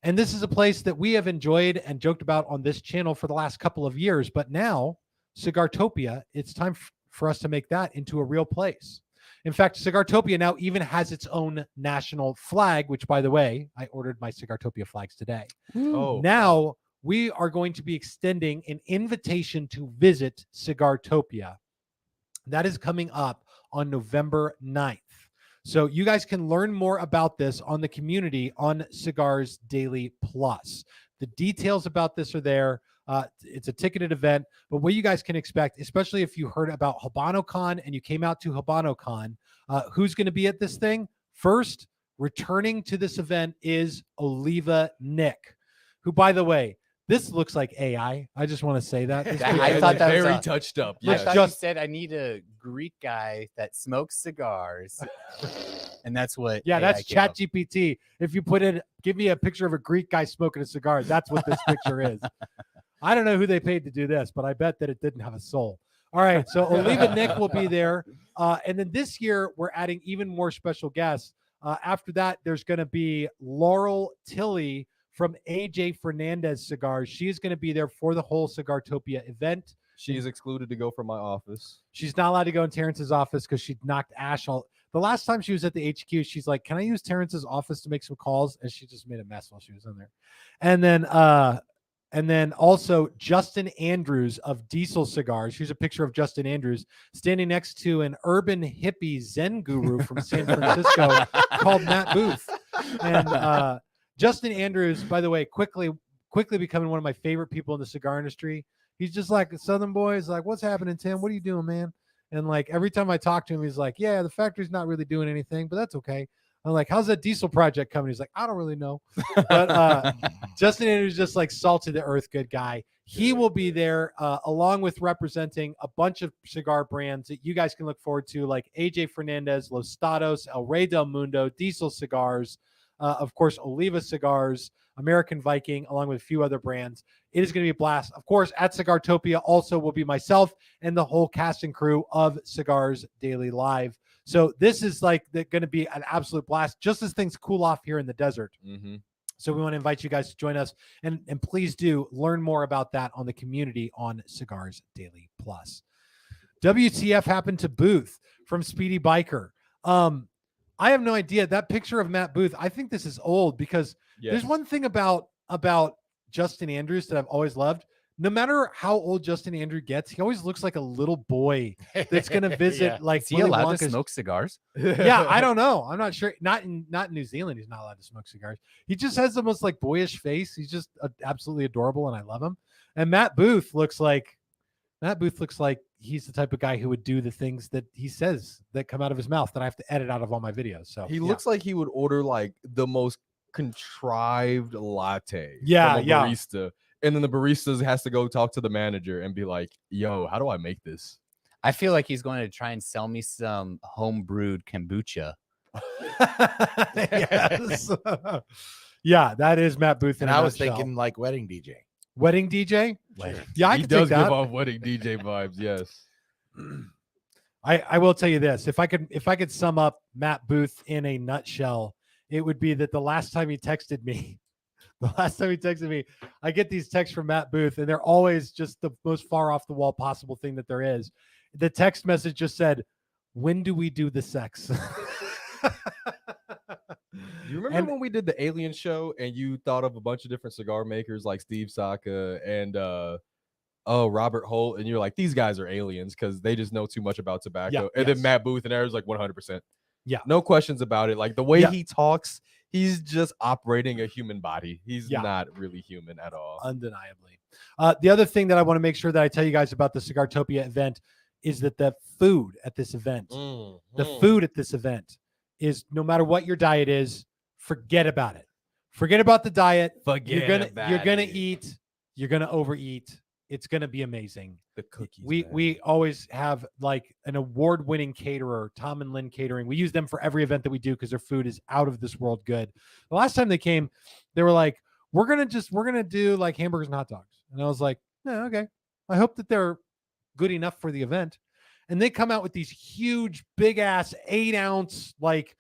And this is a place that we have enjoyed and joked about on this channel for the last couple of years. But now, Cigartopia, it's time for us to make that into a real place. In fact, Cigartopia now even has its own national flag, which, by the way, I ordered my Cigartopia flags today. Oh, Now we are going to be extending an invitation to visit Cigartopia. That is coming up on November 9th. So you guys can learn more about this on the community on Cigars Daily Plus. The details about this are there. It's a ticketed event, but what you guys can expect, especially if you heard about HabanoCon and you came out to HabanoCon, who's going to be at this thing? First, returning to this event is Oliva Nick, who, by the way, this looks like AI. I just want to say that. I thought that was very a- touched up. I Yes. thought you said I need a Greek guy that smokes cigars, and that's what. Yeah, AI that's came up. ChatGPT. If you put in, give me a picture of a Greek guy smoking a cigar, that's what this picture is. I don't know who they paid to do this, but I bet that it didn't have a soul. All right, so Oliva Nick will be there. And then this year, we're adding even more special guests. After that, there's going to be Laurel Tilley from AJ Fernandez Cigars. She's going to be there for the whole Cigartopia event. She's excluded to go from my office. She's not allowed to go in Terrence's office because she knocked Ash all. The last time she was at the HQ, she's like, "Can I use Terrence's office to make some calls?" And she just made a mess while she was in there. And then also Justin Andrews of Diesel Cigars. Here's a picture of Justin Andrews standing next to an urban hippie Zen guru from San Francisco called Matt Booth. And Justin Andrews, by the way, quickly becoming one of my favorite people in the cigar industry. He's just like a Southern boy. He's like, "What's happening, Tim? What are you doing, man?" And like every time I talk to him, he's like, "Yeah, the factory's not really doing anything, but that's okay." I'm like, "How's that diesel project coming?" He's like, "I don't really know." But Justin Andrews is just like salt to the earth, good guy. He will be there along with representing a bunch of cigar brands that you guys can look forward to, like AJ Fernandez, Los Stados, El Rey del Mundo, Diesel Cigars, of course, Oliva Cigars, American Viking, along with a few other brands. It is going to be a blast. Of course, at Cigartopia also will be myself and the whole cast and crew of Cigars Daily Live. So this is like going to be an absolute blast, just as things cool off here in the desert. Mm-hmm. So we want to invite you guys to join us, and please do learn more about that on the community on Cigars Daily Plus. WTF happened to Booth from Speedy Biker. I have no idea. That picture of Matt Booth, I think this is old because there's one thing about Justin Andrews that I've always loved. No matter how old Justin Andrews gets, he always looks like a little boy that's going to visit like Is he Willy allowed to Wonka's- smoke cigars? Yeah, I don't know. I'm not sure. Not in New Zealand, he's not allowed to smoke cigars. He just has the most like boyish face. He's just absolutely adorable, and I love him. And Matt Booth looks like he's the type of guy who would do the things that he says that come out of his mouth that I have to edit out of all my videos. So He looks like he would order like the most contrived latte from a yeah. barista. And then the barista has to go talk to the manager and be like, "Yo, how do I make this?" I feel like he's going to try and sell me some home brewed kombucha. Yes. Yeah, that is Matt Booth. And I was thinking like wedding DJ. wedding DJ. Wedding. Yeah, I He can does take give that. off wedding DJ vibes. Yes. I will tell you this: if I could sum up Matt Booth in a nutshell, it would be that the last time he texted me, I get these texts from Matt Booth, and they're always just the most far off the wall possible thing that there is. The text message just said, "When do we do the sex?" Do you remember when we did the Alien show and you thought of a bunch of different cigar makers like Steve Saka and Robert Holt, and you're like, these guys are aliens because they just know too much about tobacco. Yeah, and yes. then Matt Booth and Aaron's like 100%. Yeah. No questions about it. Like the way Yeah. he talks, he's just operating a human body. He's Yeah. not really human at all. Undeniably. The other thing that I want to make sure that I tell you guys about the Cigartopia event is that the food at this event, is, no matter what your diet is, forget about it. Forget about the diet. You're gonna eat You're gonna overeat. It's gonna be amazing. The cookies. We always have like an award-winning caterer, Tom and Lynn Catering. We use them for every event that we do because their food is out of this world good. The last time they came, they were like, we're gonna do like hamburgers and hot dogs. And I was like, yeah, okay. I hope that they're good enough for the event. And they come out with these huge, big ass 8-ounce like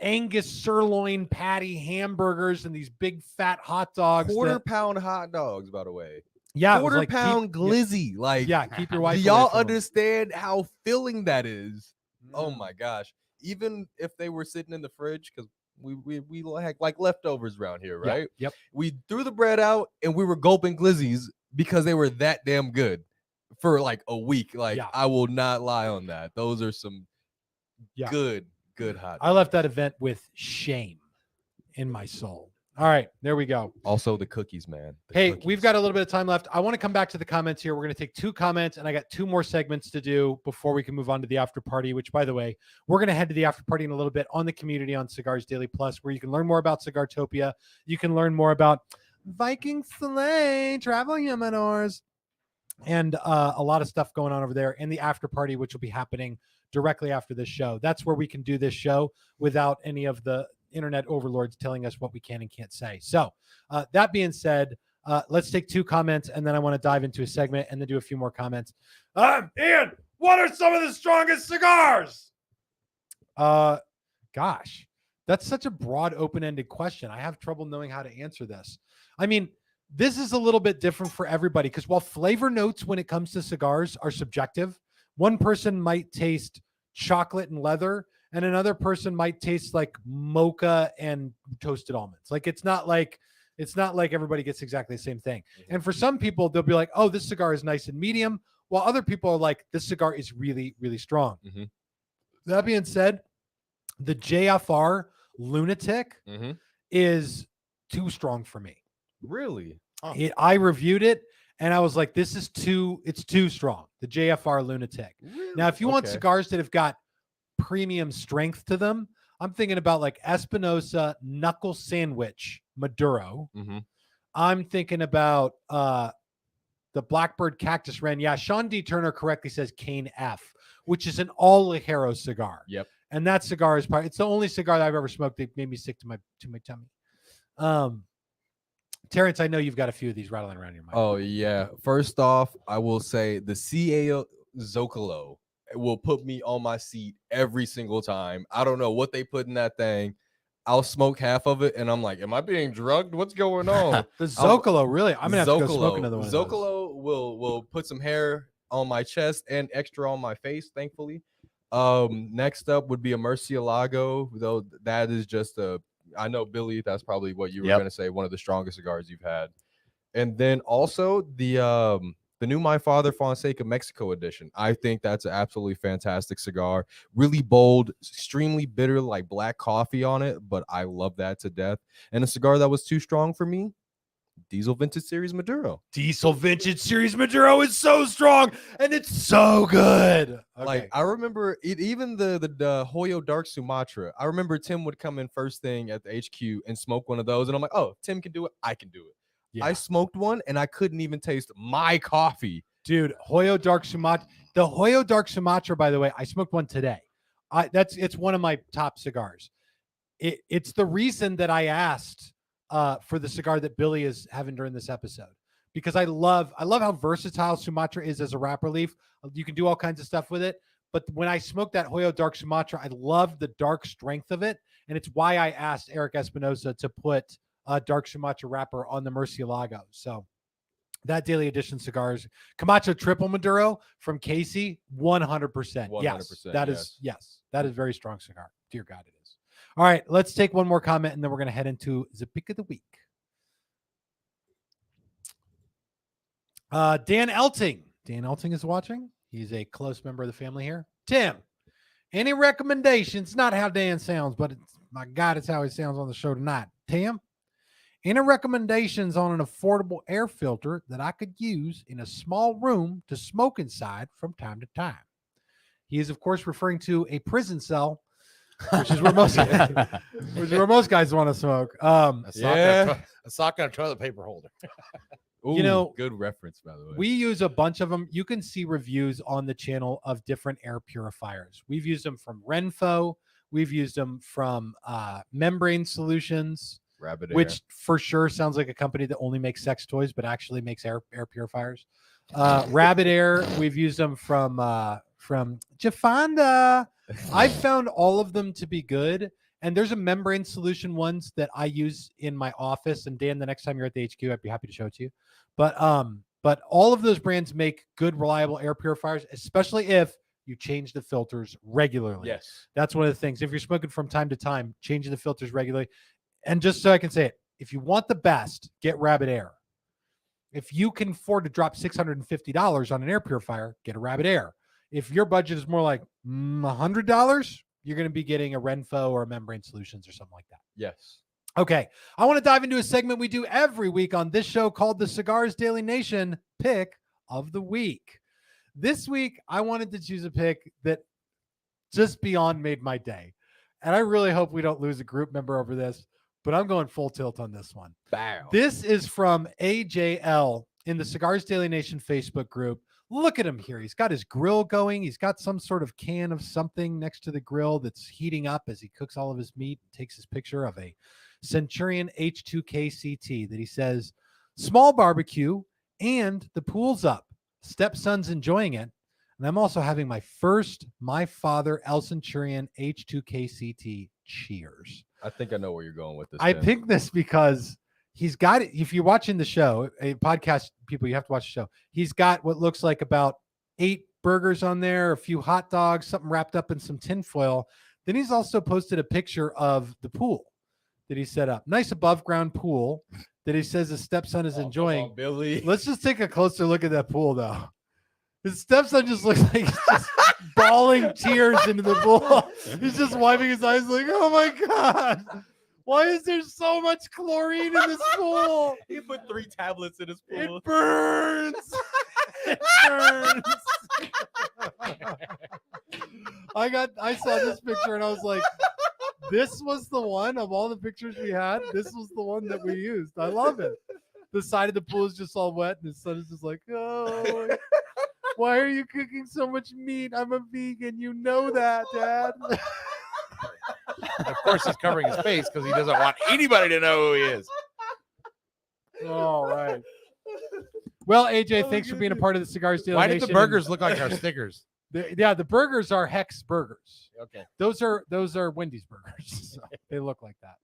Angus sirloin patty hamburgers and these big fat hot dogs. quarter-pound hot dogs, by the way. Yeah, it was like, Quarter-pound glizzy. Like, Yeah, keep your wife. do away y'all from them. understand how filling that is? Oh Mm. my gosh! Even if they were sitting in the fridge, because we like leftovers around here, Yeah, right? Yep. We threw the bread out and we were gulping glizzies because they were that damn good for like a week. Like, Yeah. I will not lie on that. Those are some Yeah. good hot I left that event with shame in my soul. All right, there we go. Also, the cookies, man. The Hey, cookies. we've got a little bit of time left. I want to come back to the comments here. We're going to take 2 comments, and I got 2 more segments to do before we can move on to the after party, which, by the way, we're going to head to the after party in a little bit on the community on Cigars Daily Plus, where you can learn more about Cigartopia. You can learn more about Viking Slay, travel humidors, and a lot of stuff going on over there, and the after party, which will be happening directly after this show. That's where we can do this show without any of the internet overlords telling us what we can and can't say. So that being said, let's take 2 comments, and then I want to dive into a segment and then do a few more comments. Ian, what are some of the strongest cigars? Gosh, that's such a broad, open-ended question. I have trouble knowing how to answer this. I mean, this is a little bit different for everybody because while flavor notes when it comes to cigars are subjective, one person might taste chocolate and leather, and another person might taste like mocha and toasted almonds. Like it's not like everybody gets exactly the same thing. And for some people, they'll be like, "Oh, this cigar is nice and medium," while other people are like, "This cigar is really, really strong." Mhm. That being said, the JFR Lunatic is too strong for me. Really? I reviewed it and I was like, it's too strong. The JFR Lunatic. Now, if you want Okay. cigars that have got premium strength to them, I'm thinking about like Espinosa Knuckle Sandwich Maduro. Mhm. I'm thinking about the Blackbird Cactus Wren. Yeah, Sean D. Turner correctly says Cane F, which is an all Ligero cigar. Yep. And that cigar is probably, it's the only cigar that I've ever smoked that made me sick to my tummy. Terrence, I know you've got a few of these rattling around your mind. Oh yeah. First off, I will say the CAO Zocalo will put me on my seat every single time. I don't know what they put in that thing. I'll smoke half of it and I'm like, am I being drugged? What's going on? The Zocalo, really? I'm gonna have to go smoke Zocalo. another one. of those. Zocalo will put some hair on my chest and extra on my face, thankfully. Next up would be a Murcielago, though that is just I know, Billy, that's probably what you were gonna say, one of the strongest cigars you've had. And then also the new My Father Fonseca Mexico edition. I think that's an absolutely fantastic cigar. Really bold, extremely bitter, like black coffee on it, but I love that to death. And a cigar that was too strong for me, Diesel Vintage Series Maduro. Diesel Vintage Series Maduro is so strong and it's so good. Like I remember it, even the Hoyo Dark Sumatra. I remember Tim would come in first thing at the HQ and smoke one of those, and I'm like, oh, Tim can do it, I can do it. Yeah. I smoked one and I couldn't even taste my coffee. Dude, Hoyo Dark Sumatra. The Hoyo Dark Sumatra, by the way, I smoked one today. It's one of my top cigars. It's the reason that I asked for the cigar that Billy is having during this episode, because I love how versatile Sumatra is as a wrapper leaf. You can do all kinds of stuff with it. But when I smoked that Hoyo Dark Sumatra, I love the dark strength of it. And it's why I asked Eric Espinosa to put Dark Sumatra wrapper on the Murcielago. So that daily edition cigars, Camacho Triple Maduro from Casey, 100%. Yes, 100%, that is that is very strong cigar. Dear God, it is. All right, let's take one more comment and then we're going to head into the pick of the week. Dan Elting. Dan Elting is watching. He's a close member of the family here. Tim, any recommendations? Not how Dan sounds, but my God, it's how he sounds on the show tonight. Tim, any recommendations on an affordable air filter that I could use in a small room to smoke inside from time to time? He is, of course, referring to a prison cell, which is where most guys want to smoke. A sock and a toilet paper holder. You know, good reference, by the way. we use a bunch of them. You can see reviews on the channel of different air purifiers. We've used them from Renfo. We've used them from Membrane Solutions, Rabbit which for sure sounds like a company that only makes sex toys, but actually makes air purifiers. Rabbit Air. We've used them from Jafanda. I've found all of them to be good. And there's a Membrane Solution ones that I use in my office. And Dan, the next time you're at the HQ, I'd be happy to show it to you. But all of those brands make good, reliable air purifiers, especially if you change the filters regularly. Yes. That's one of the things. If you're smoking from time to time, changing the filters regularly. And just so I can say it, if you want the best, get Rabbit Air. If you can afford to drop $650 on an air purifier, get a Rabbit Air. If your budget is more like $100, you're going to be getting a Renfo or a Membrane Solutions or something like that. Yes. Okay, I want to dive into a segment we do every week on this show called the Cigars Daily Nation Pick of the Week. This week, I wanted to choose a pick that just beyond made my day. And I really hope we don't lose a group member over this, but I'm going full tilt on this one. Bow. This is from AJL in the Cigars Daily Nation Facebook group. Look at him here. He's got his grill going. He's got some sort of can of something next to the grill that's heating up as he cooks all of his meat. Takes his picture of a Centurion H2KCT that he says, small barbecue and the pool's up. Stepson's enjoying it. And I'm also having my first My Father El Centurion H2KCT. Cheers. I think I know where you're going with this. I Tim. picked this because he's got it. If you're watching the show, a podcast people, you have to watch the show. He's got what looks like about 8 burgers on there, a few hot dogs, something wrapped up in some tinfoil. Then he's also posted a picture of the pool that he set up. Nice above ground pool that he says his stepson is enjoying. Come on, Billy. Let's just take a closer look at that pool, though. His stepson just looks like he's just bawling tears into the pool. He's just wiping his eyes like, oh my God. Why is there so much chlorine in this pool? He put 3 tablets in his pool. It burns. It burns. I saw this picture and I was like, this was the one of all the pictures we had. This was the one that we used. I love it. The side of the pool is just all wet and his son is just like, oh, why are you cooking so much meat? I'm a vegan. You know that, Dad. Of course, he's covering his face because he doesn't want anybody to know who he is. All right. Well, AJ, thanks for being a part of the Cigars Daily Why Nation. did the burgers look like our stickers? The burgers are Hex burgers. Okay. Those are Wendy's burgers. So they look like that.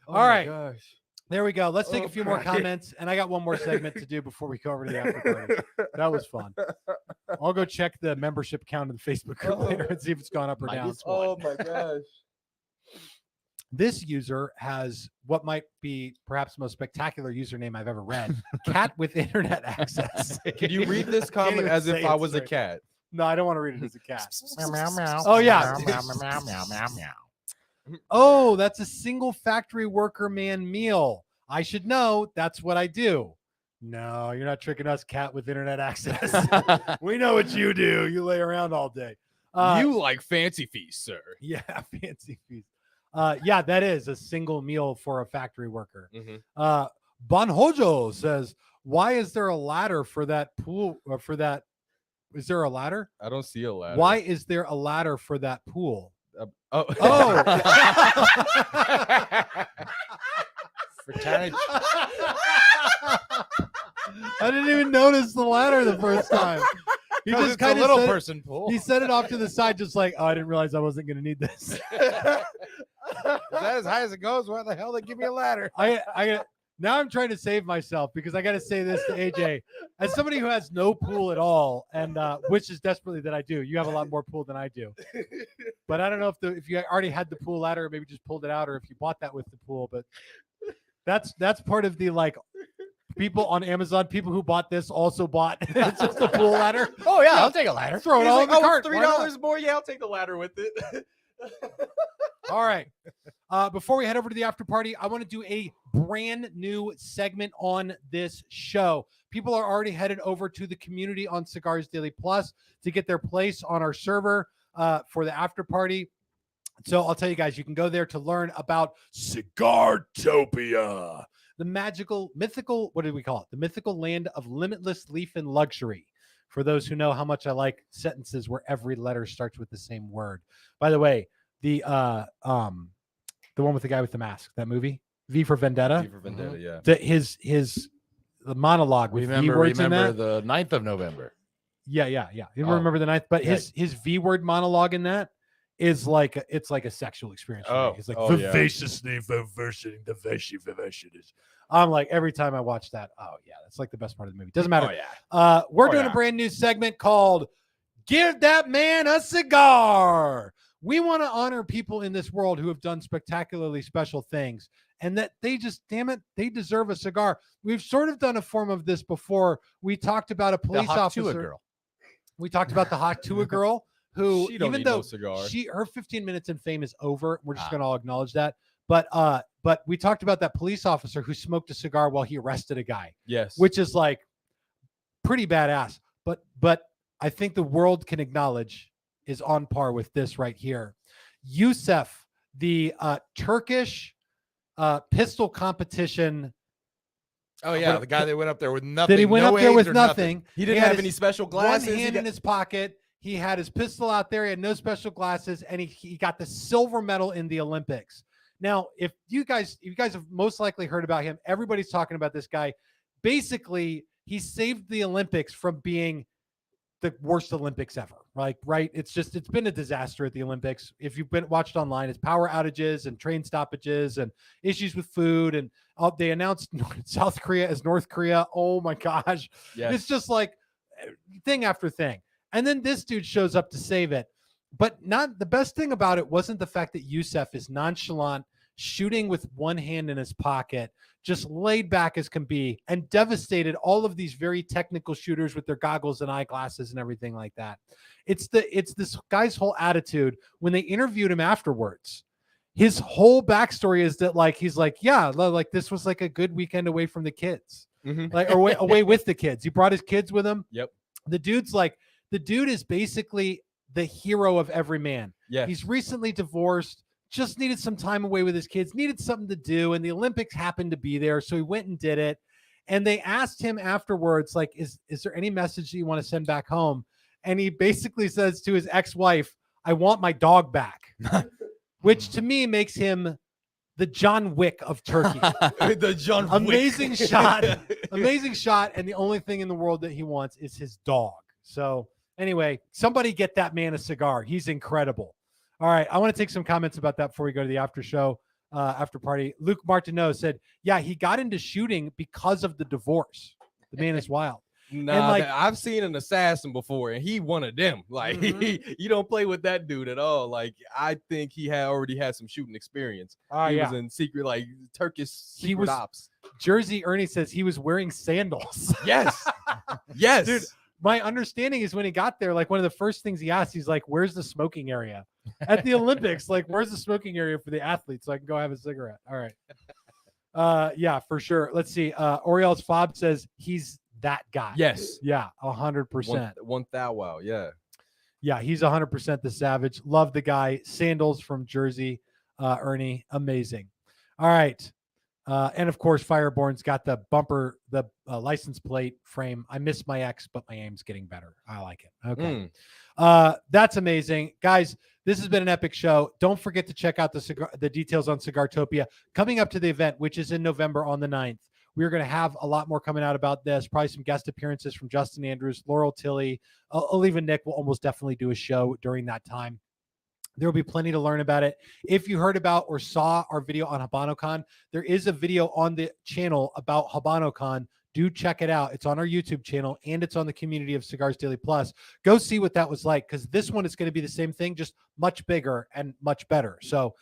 Oh All my right. gosh. There we go. Let's take Oh, a few more Brian. comments, and I got one more segment to do before we go over to the after party. That was fun. I'll go check the membership count in the Facebook group later and see if it's gone up or down. Oh my gosh. This user has what might be perhaps the most spectacular username I've ever read. Cat with internet access. Can you read this Can't comment even as say if I it was a straight. cat? No, I don't want to read it as a cat. Meow, meow, meow. Oh, yeah. Meow, meow, meow, meow, meow, meow. Oh, that's a single factory worker man meal. I should know. That's what I do. No, you're not tricking us, cat with internet access. We know what you do. You lay around all day. You like fancy feast, sir. Yeah, fancy feast. Yeah, that is a single meal for a factory worker. Mhm. Bonhojo says, why is there a ladder for that pool? For that, is there a ladder? I don't see a ladder. Why is there a ladder for that pool? Oh. Oh. For tiny- I didn't even notice the ladder the first time. He 'Cause just it's a kind of little said, person pool. he set it off to the side, just like, oh, I didn't realize I wasn't going to need this. Is that as high as it goes? Why the hell they give me a ladder? Now I'm trying to save myself because I got to say this to AJ as somebody who has no pool at all, and which is desperately that I do. You have a lot more pool than I do, but I don't know if you already had the pool ladder, or maybe just pulled it out, or if you bought that with the pool. But that's part of the like people on Amazon. People who bought this also bought it's just a pool ladder. Oh yeah, I'll take a ladder. Throw it He's all like, in the oh, cart. $3 Why not? more. Yeah, I'll take the ladder with it. All right. Before we head over to the after party, I want to do a brand new segment on this show. People are already headed over to the community on Cigars Daily Plus to get their place on our server for the after party. So I'll tell you guys, you can go there to learn about Cigartopia, the magical, mythical, what did we call it? The mythical land of limitless leaf and luxury. For those who know how much I like sentences where every letter starts with the same word. By the way, the one with the guy with the mask, that movie, V for Vendetta. V for Vendetta, yeah. The monologue with V words in Remember that. the 9th of November. Yeah. You remember the ninth, but his V word monologue in that is like it's like a sexual experience. For me. He's like vivaciously viversing the vivaciousness. I'm like every time I watch that, oh yeah, that's like the best part of the movie. Doesn't matter. We're doing a brand new segment called "Give That Man a Cigar." We want to honor people in this world who have done spectacularly special things, and that they just, damn it, they deserve a cigar. We've sort of done a form of this before. We talked about a police officer. Girl. We talked about the hot to a girl who, She don't even need though no cigar. her 15 minutes in fame is over, we're just going to all acknowledge that. But we talked about that police officer who smoked a cigar while he arrested a guy. Yes. Which is like pretty badass. But I think the world can acknowledge is on par with this right here. Yusuf, the Turkish pistol competition. Oh yeah, the guy that went up there with nothing. That he went up there with nothing. He didn't have any special glasses. One hand in his pocket. He had his pistol out there. He had no special glasses, and he got the silver medal in the Olympics. Now, if you guys have most likely heard about him, everybody's talking about this guy. Basically, he saved the Olympics from being the worst Olympics ever. Like, right? It's been a disaster at the Olympics. If you've watched online, it's power outages and train stoppages and issues with food. And they announced South Korea as North Korea. Oh my gosh. Yes. It's just like thing after thing. And then this dude shows up to save it. But not the best thing about it wasn't the fact that Yusuf is nonchalant, shooting with one hand in his pocket, just laid back as can be, and devastated all of these very technical shooters with their goggles and eyeglasses and everything like that. It's this guy's whole attitude when they interviewed him afterwards. His whole backstory is that he's like, yeah, like this was like a good weekend away from the kids, like away with the kids. He brought his kids with him. Yep. The dude is basically the hero of every man. Yeah. He's recently divorced, just needed some time away with his kids, needed something to do, and the Olympics happened to be there, so he went and did it. And they asked him afterwards, like, is there any message that you want to send back home? And he basically says to his ex-wife, I want my dog back, which to me makes him the John Wick of Turkey. The John Wick. Amazing shot. And the only thing in the world that he wants is his dog. So anyway, somebody get that man a cigar. He's incredible. All right. I want to take some comments about that before we go to the after show, after party. Luke Martineau said, yeah, he got into shooting because of the divorce. The man is wild. Nah, I've seen an assassin before, and he one of them. Like, you don't play with that dude at all. Like, I think he already had some shooting experience. He was in secret, like Turkish secret ops. Jersey Ernie says he was wearing sandals. Yes. Yes. Dude, my understanding is when he got there, like one of the first things he asked, he's like, where's the smoking area at the Olympics? Like, where's the smoking area for the athletes so I can go have a cigarette? All right. Yeah, for sure. Let's see. Oriel's Fob says he's that guy. Yes. Yeah, 100%. One thou wow. Yeah. Yeah, he's 100% the savage. Love the guy. Sandals from Jersey, Ernie. Amazing. All right. And of course, Fireborn's got the bumper, the license plate frame. I miss my ex, but my aim's getting better. I like it. Okay. That's amazing. Guys, this has been an epic show. Don't forget to check out the details on Cigartopia coming up to the event, which is in November on the 9th. We're going to have a lot more coming out about this, probably some guest appearances from Justin Andrews, Laurel Tilley. Even Nick will almost definitely do a show during that time. There will be plenty to learn about it. If you heard about or saw our video on HabanoCon, there is a video on the channel about HabanoCon. Do check it out. It's on our YouTube channel, and it's on the community of Cigars Daily Plus. Go see what that was like, because this one is going to be the same thing, just much bigger and much better. So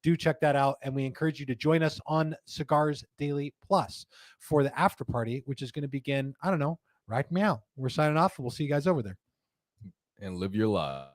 do check that out, and we encourage you to join us on Cigars Daily Plus for the after party, which is going to begin, I don't know, right now. We're signing off, and we'll see you guys over there. And live your life.